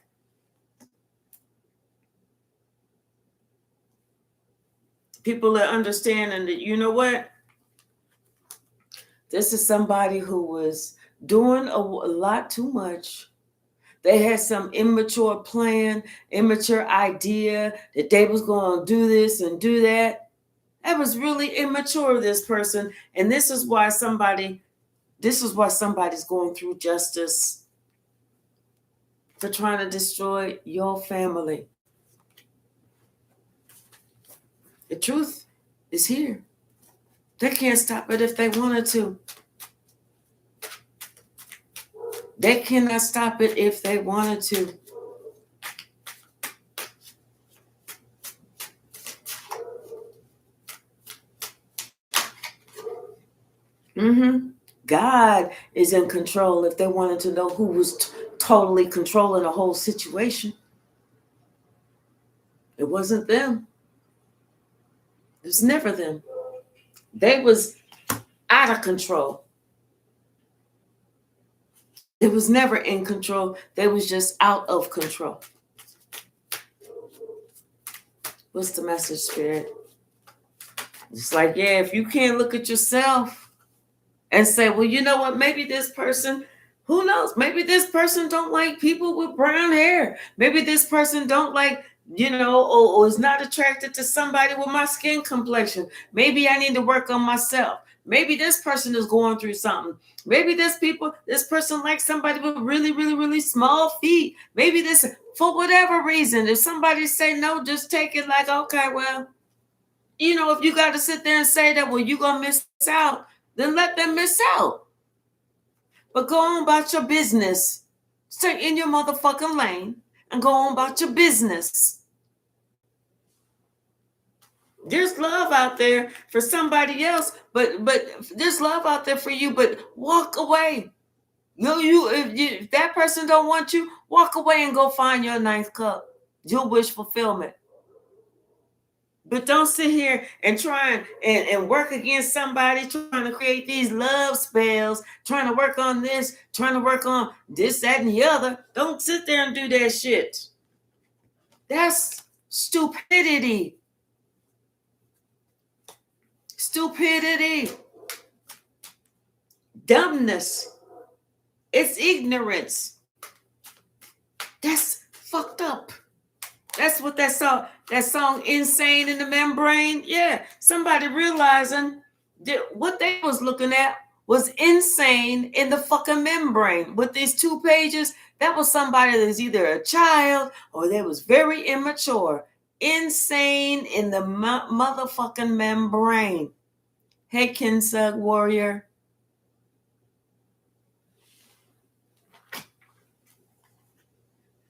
People are understanding that, you know what? This is somebody who was doing a lot too much. They had some immature plan, immature idea that they was going to do this and do that. That was really immature, this person. And this is why somebody's going through justice for trying to destroy your family. The truth is here. They can't stop it if they wanted to. They cannot stop it if they wanted to. God is in control if they wanted to know who was totally controlling the whole situation. It wasn't them. It was never them. They was out of control. It was never in control. They was just out of control. What's the message, Spirit? It's like, yeah, if you can't look at yourself and say, well, you know what? Maybe this person, who knows? Maybe this person don't like people with brown hair. Maybe this person don't like or is not attracted to somebody with my skin complexion. Maybe I need to work on myself. Maybe this person is going through something. Maybe this person likes somebody with really, really, really small feet. Maybe this, for whatever reason, if somebody say no, just take it like, okay, well, if you got to sit there and say that, well, you're going to miss out, then let them miss out. But go on about your business. Stay in your motherfucking lane and go on about your business. There's love out there for somebody else, but there's love out there for you, but walk away. If that person don't want you, walk away and go find your ninth cup. Your wish fulfillment. But don't sit here and try and work against somebody, trying to create these love spells, trying to work on this, trying to work on this, that, and the other. Don't sit there and do that shit. That's stupidity. Stupidity. Dumbness. It's ignorance. That's fucked up. That's what that song Insane in the Membrane. Yeah, somebody realizing that what they was looking at was insane in the fucking membrane. With these 2 pages, that was somebody that's either a child or they was very immature. Insane in the motherfucking membrane. Hey, Kinsug Warrior.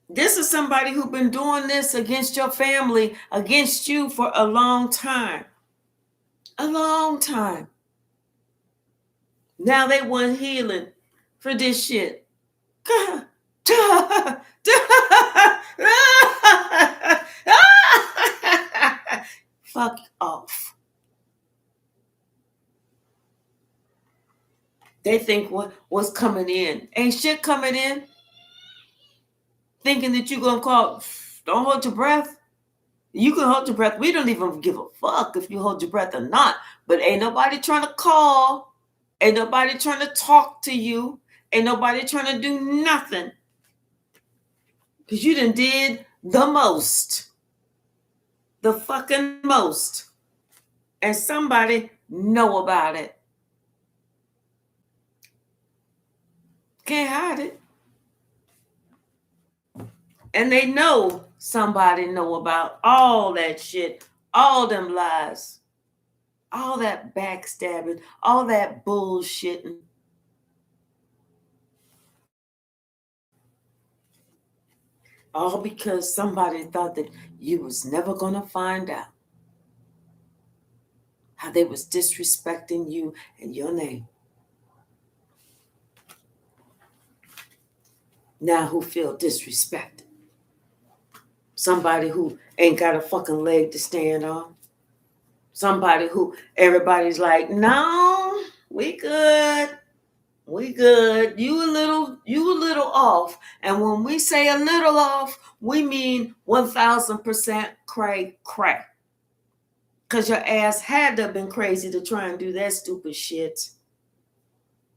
This is somebody who's been doing this against your family, against you for a long time. A long time. Now they want healing for this shit. Fuck off. They think what's coming in. Ain't shit coming in. Thinking that you're going to call, don't hold your breath. You can hold your breath. We don't even give a fuck if you hold your breath or not. But ain't nobody trying to call. Ain't nobody trying to talk to you. Ain't nobody trying to do nothing. Because you done did the most. The fucking most. And somebody know about it. Can't hide it. And they know somebody know about all that shit. All them lies. All that backstabbing. All that bullshitting. All because somebody thought that you was never going to find out how they was disrespecting you and your name. Now who feel disrespected? Somebody who ain't got a fucking leg to stand on. Somebody who everybody's like, no, we good. We good. You a little off. And when we say a little off, we mean 1000% cray. Because your ass had to have been crazy to try and do that stupid shit.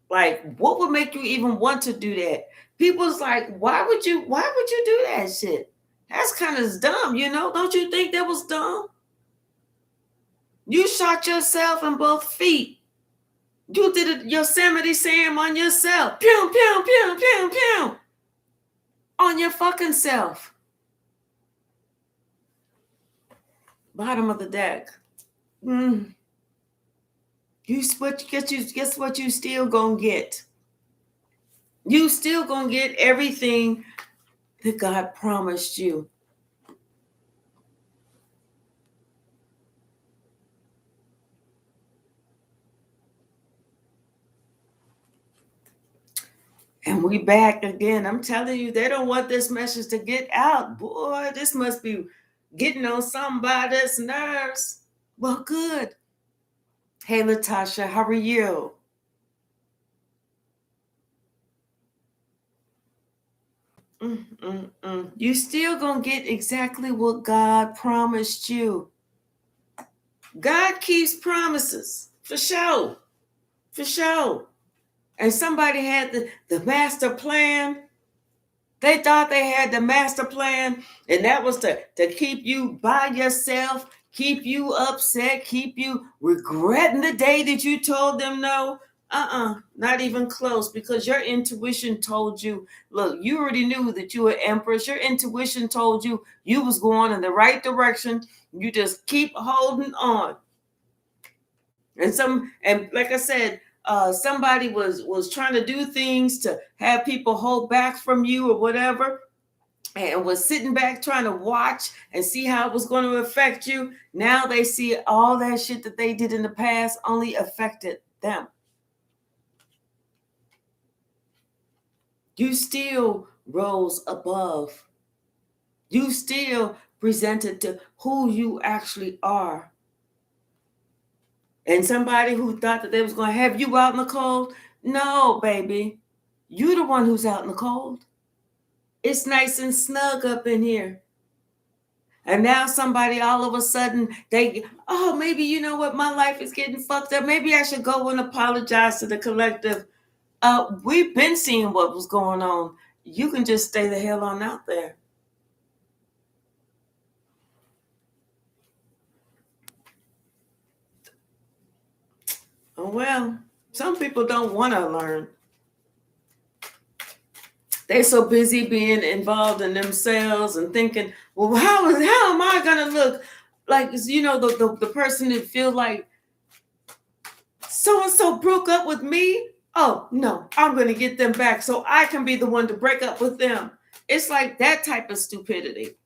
Like, what would make you even want to do that? People's like, why would you do that shit? That's kind of dumb, Don't you think that was dumb? You shot yourself in both feet. You did a Yosemite Sam on yourself. Pew, pew, pew, pew, pew. On your fucking self. Bottom of the deck. Guess what you still gonna get? You still gonna get everything that God promised you. And we back again. I'm telling you, they don't want this message to get out. Boy, this must be getting on somebody's nerves. Well, good. Hey, Latasha, how are you? You still gonna get exactly what God promised you. God keeps promises, for sure. For sure. And somebody had the master plan. They thought they had the master plan, and that was to keep you by yourself, keep you upset, keep you regretting the day that you told them no. Not even close, because your intuition told you, look, you already knew that you were empress. Your intuition told you you was going in the right direction. You just keep holding on. And like I said, somebody was trying to do things to have people hold back from you or whatever, and was sitting back trying to watch and see how it was going to affect you. Now they see all that shit that they did in the past only affected them. You still rose above. You still presented to who you actually are. And somebody who thought that they was going to have you out in the cold, no, baby. You the one who's out in the cold. It's nice and snug up in here. And now somebody all of a sudden, maybe you know what, my life is getting fucked up. Maybe I should go and apologize to the collective. We've been seeing what was going on. You can just stay the hell on out there. Oh, well, some people don't want to learn. They're so busy being involved in themselves and thinking, well, how am I going to look like, the person that feels like so-and-so broke up with me? Oh, no, I'm going to get them back so I can be the one to break up with them. It's like that type of stupidity.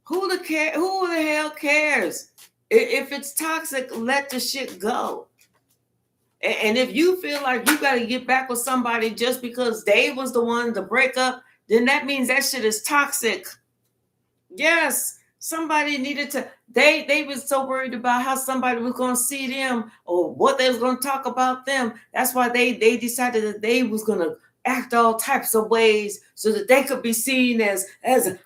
Who the hell cares? If it's toxic, let the shit go. And if you feel like you got to get back with somebody just because they was the one to break up, then that means that shit is toxic. Yes, somebody needed to. They was so worried about how somebody was going to see them or what they was going to talk about them. That's why they decided that they was going to act all types of ways so that they could be seen as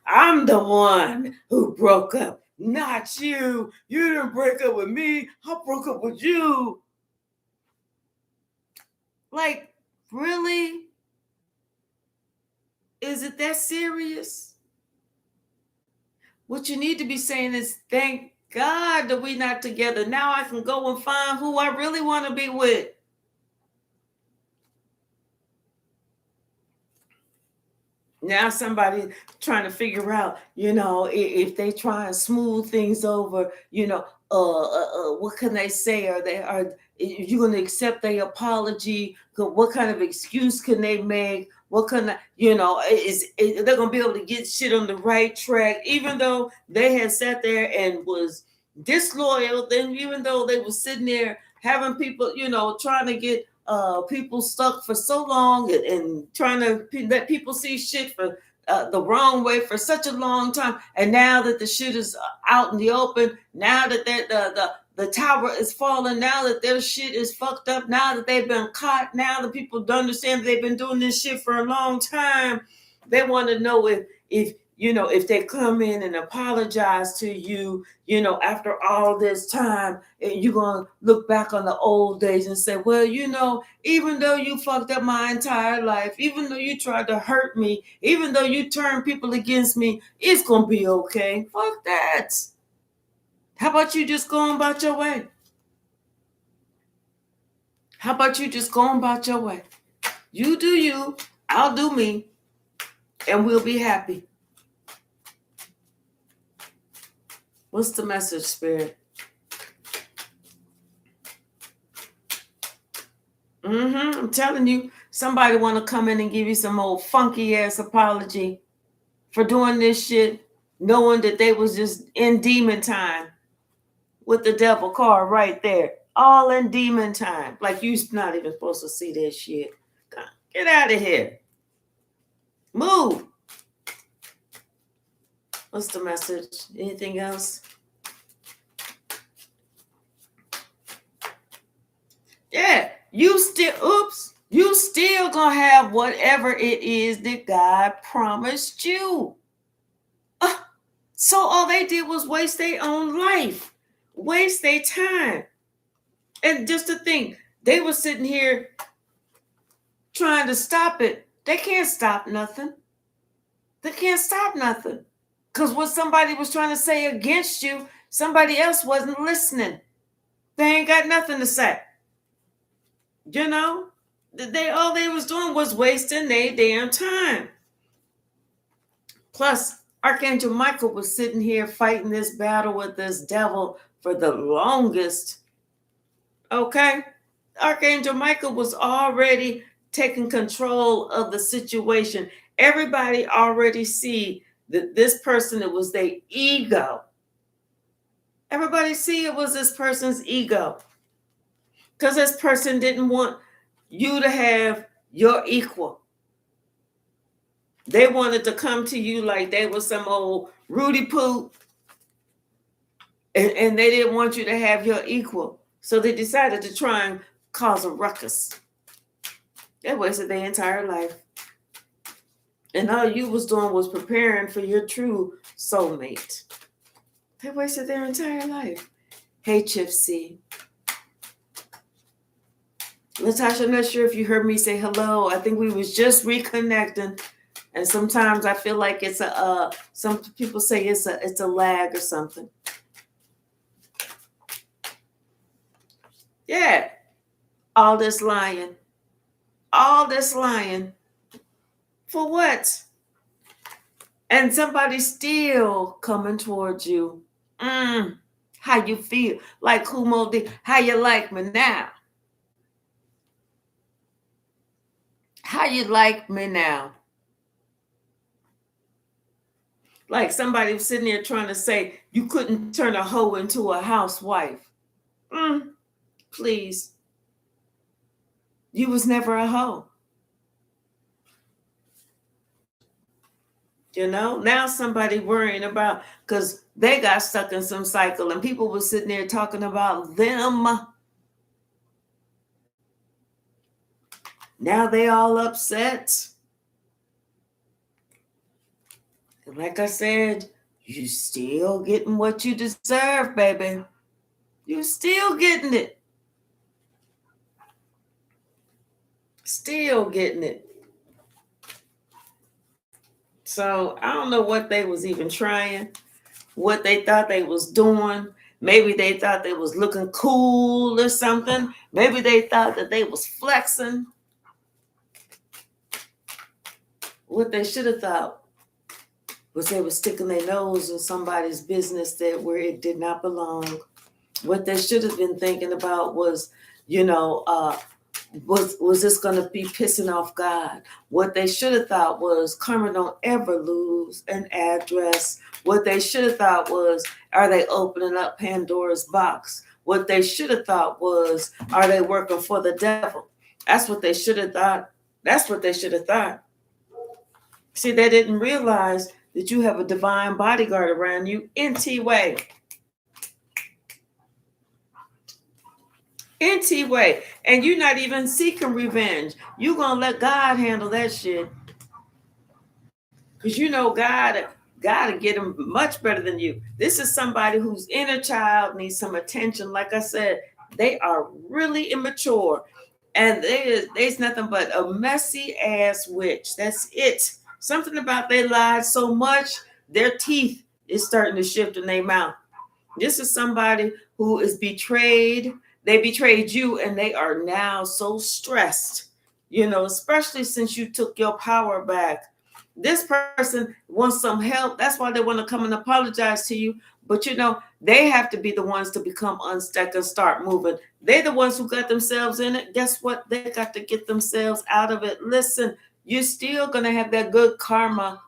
I'm the one who broke up, not you. You didn't break up with me. I broke up with you. Like, really? Is it that serious? What you need to be saying is, thank God that we're not together. Now I can go and find who I really want to be with. Now somebody trying to figure out, if they try and smooth things over, what can they say? Are you going to accept their apology? What kind of excuse can they make? What kind of, they're going to be able to get shit on the right track, even though they had sat there and was disloyal. Then even though they were sitting there having people, trying to get people stuck for so long and trying to let people see shit for the wrong way for such a long time. And now that the shit is out in the open, now that the tower is falling, now that their shit is fucked up, now that they've been caught, now that people don't understand that they've been doing this shit for a long time, they want to know if they come in and apologize to you, after all this time, and you're going to look back on the old days and say, well, even though you fucked up my entire life, even though you tried to hurt me, even though you turned people against me, it's going to be okay. Fuck that. How about you just going about your way? How about you just going about your way? You do you, I'll do me, and we'll be happy. What's the message, Spirit? I'm telling you, somebody want to come in and give you some old funky ass apology for doing this shit, knowing that they was just in demon time with the devil card right there, all in demon time. Like you're not even supposed to see that shit. Get out of here. Move. What's the message? Anything else? Yeah, you still gonna have whatever it is that God promised you. So all they did was waste their own life, waste their time. And just to think, they were sitting here trying to stop it. They can't stop nothing. They can't stop nothing. Because what somebody was trying to say against you, somebody else wasn't listening. They ain't got nothing to say. You know? All they was doing was wasting their damn time. Plus, Archangel Michael was sitting here fighting this battle with this devil for the longest. Okay? Archangel Michael was already taking control of the situation. Everybody already see that this person, it was their ego. Everybody see it was this person's ego. Because this person didn't want you to have your equal. They wanted to come to you like they was some old Rudy Poo. And they didn't want you to have your equal. So they decided to try and cause a ruckus. They wasted their entire life. And all you was doing was preparing for your true soulmate. They wasted their entire life. Hey, Hypsee. Natasha, I'm not sure if you heard me say hello. I think we was just reconnecting. And sometimes I feel like it's some people say it's a lag or something. Yeah. All this lying. All this lying. For what? And somebody's still coming towards you. How you feel? Like Kumo did. How you like me now? How you like me now? Like somebody was sitting there trying to say you couldn't turn a hoe into a housewife. Please. You was never a hoe. You know, now somebody worrying about, because they got stuck in some cycle and people were sitting there talking about them. Now they all upset. And like I said, you still getting what you deserve, baby. You still getting it. Still getting it. So I don't know what they was even trying, what they thought they was doing. Maybe they thought they was looking cool or something. Maybe they thought that they was flexing. What they should have thought was they were sticking their nose in somebody's business where it did not belong. What they should have been thinking about was, was this going to be pissing off God? What they should have thought was karma don't ever lose an address. What they should have thought was, are they opening up Pandora's box? What they should have thought was, are they working for the devil? That's what they should have thought. That's what they should have thought. See, they didn't realize that you have a divine bodyguard around you. NT-way. NT-way. And you're not even seeking revenge. You're going to let God handle that shit. Because you know God will get him much better than you. This is somebody whose inner child needs some attention. Like I said, they are really immature. And there's nothing but a messy ass witch. That's it. Something about they lied so much, their teeth is starting to shift in their mouth. This is somebody who is betrayed. They betrayed you and they are now so stressed, especially since you took your power back. This person wants some help. That's why they want to come and apologize to you. But, they have to be the ones to become unstuck and start moving. They're the ones who got themselves in it. Guess what? They got to get themselves out of it. Listen, you're still going to have that good confirmation.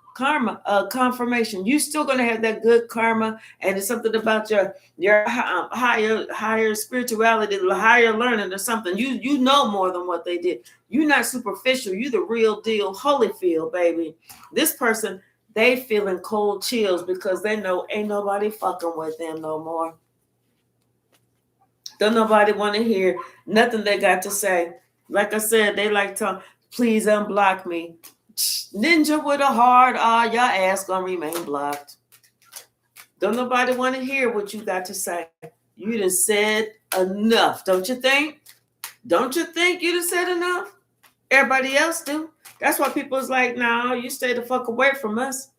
You're still going to have that good karma. And it's something about your higher spirituality, higher learning or something. You know more than what they did. You're not superficial. You're the real deal Holyfield, baby. This person, they feeling cold chills because they know ain't nobody fucking with them no more. Don't nobody want to hear nothing they got to say. Like I said, they like to please unblock me. Ninja with a hard R, your ass gonna remain blocked. Don't nobody want to hear what you got to say. You done said enough, don't you think? Don't you think you done said enough? Everybody else do. That's why people's like, no, you stay the fuck away from us.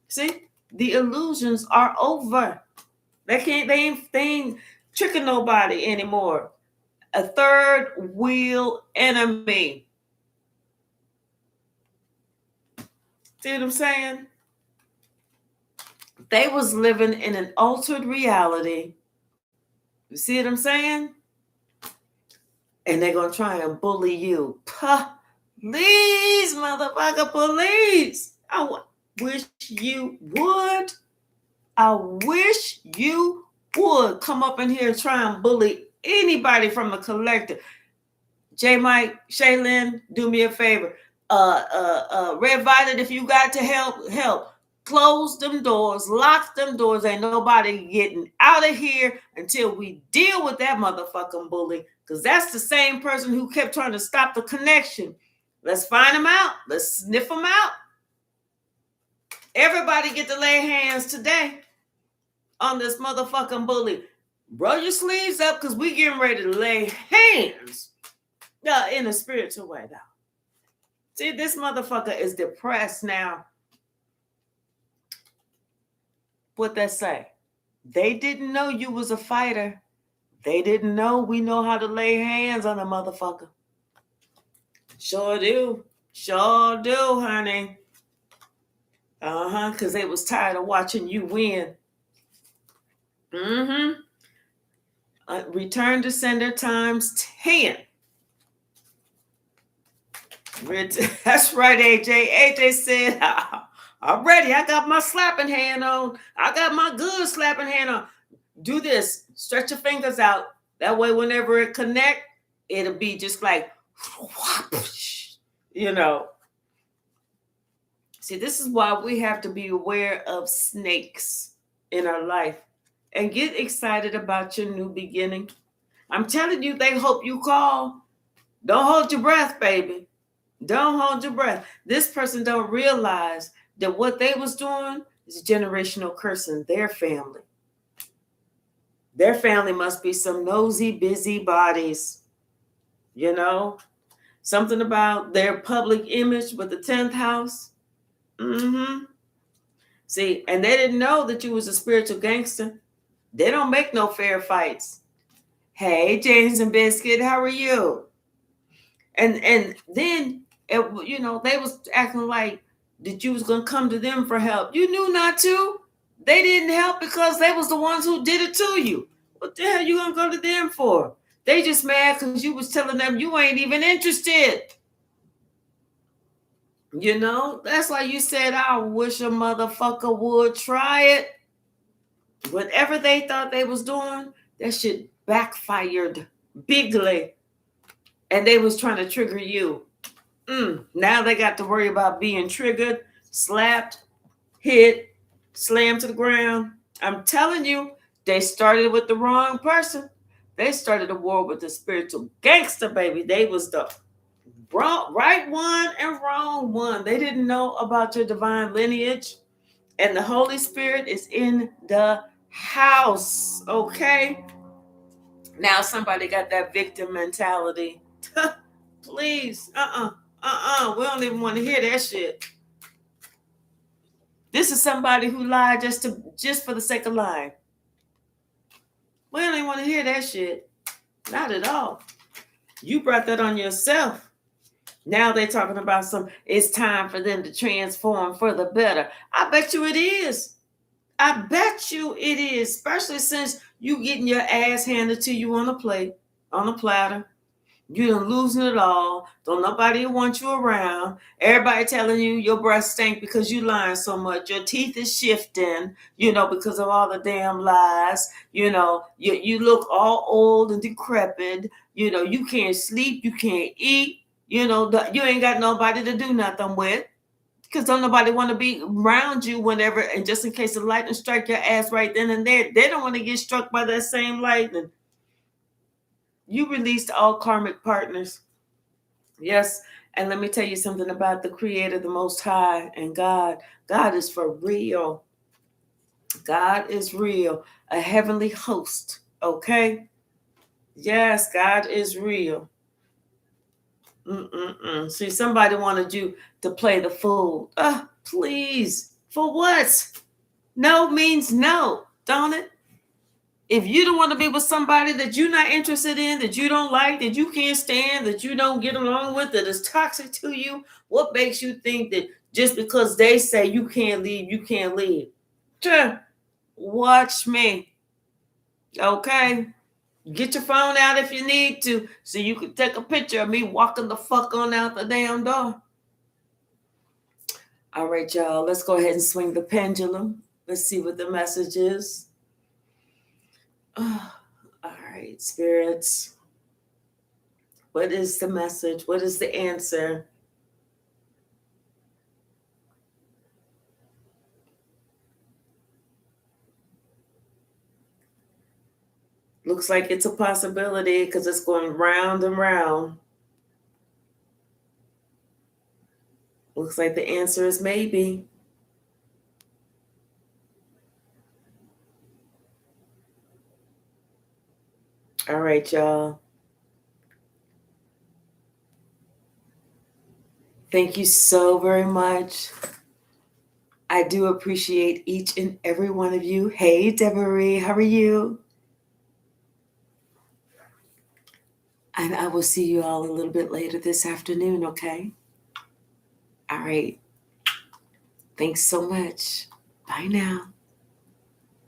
See, the illusions are over. They ain't tricking nobody anymore. A third wheel enemy. See what I'm saying? They was living in an altered reality. You see what I'm saying? And they're gonna try and bully you. Please, motherfucker, please. I wish you would. I wish you would come up in here and try and bully anybody from the collective. J Mike, Shaylin, do me a favor. Red Violet, if you got to help. Close them doors, lock them doors. Ain't nobody getting out of here until we deal with that motherfucking bully. Because that's the same person who kept trying to stop the connection. Let's find them out. Let's sniff them out. Everybody get to lay hands today on this motherfucking bully. Roll your sleeves up because we getting ready to lay hands. In a spiritual way, though. See, this motherfucker is depressed now. What that say? They didn't know you was a fighter. They didn't know we know how to lay hands on a motherfucker. Sure do. Sure do, honey. Because they was tired of watching you win. Return to sender times 10. That's right, AJ. AJ said, I'm ready. I got my slapping hand on. I got my good slapping hand on. Do this. Stretch your fingers out. That way, whenever it connect, it'll be just like, you know. See, this is why we have to be aware of snakes in our life and get excited about your new beginning. I'm telling you, they hope you call. Don't hold your breath, baby. Don't hold your breath. This person don't realize that what they was doing is a generational curse in their family. Their family must be some nosy, busy bodies. You know? Something about their public image with the 10th house. See, and they didn't know that you was a spiritual gangster. They don't make no fair fights. Hey, James and Biscuit, how are you? And then, you know, they was acting like that you was going to come to them for help. You knew not to. They didn't help because they was the ones who did it to you. What the hell you going to go to them for? They just mad because you was telling them you ain't even interested. You know, that's why you said, I wish a motherfucker would try it. Whatever they thought they was doing, that shit backfired bigly. And they was trying to trigger you. Now they got to worry about being triggered, slapped, hit, slammed to the ground. I'm telling you, they started with the wrong person. They started a war with the spiritual gangster, baby. They was the right one and wrong one. They didn't know about your divine lineage. And the Holy Spirit is in the house, okay? Now somebody got that victim mentality. Please, we don't even want to hear that shit. This is somebody who lied just for the sake of lying. We don't even want to hear that shit. Not at all. You brought that on yourself. Now they're talking about it's time for them to transform for the better. I bet you it is. I bet you it is, especially since you getting your ass handed to you on a plate, on a platter. You done losing it all. Don't nobody want you around. Everybody telling you your breath stink because you lying so much. Your teeth is shifting, you know, because of all the damn lies. You know, you look all old and decrepit. You know, you can't sleep. You can't eat. You know, you ain't got nobody to do nothing with. Because don't nobody want to be around you whenever, and just in case the lightning strike your ass right then and there, they don't want to get struck by that same lightning. You released all karmic partners. Yes, and let me tell you something about the Creator, the Most High, and God. God is for real. God is real. A heavenly host, okay? Yes, God is real. See, somebody wanted you to play the fool. Please. For what? No means no, don't it? If you don't want to be with somebody that you're not interested in, that you don't like, that you can't stand, that you don't get along with, that is toxic to you, what makes you think that just because they say you can't leave, you can't leave? Watch me. Okay? Get your phone out if you need to, so you can take a picture of me walking the fuck on out the damn door. All right, y'all. Let's go ahead and swing the pendulum. Let's see what the message is. All right, spirits. What is the message? What is the answer? Looks like it's a possibility because it's going round and round. Looks like the answer is maybe. All right, y'all. Thank you so very much. I do appreciate each and every one of you. Hey, Deborah, how are you? And I will see you all a little bit later this afternoon, okay? All right. Thanks so much. Bye now.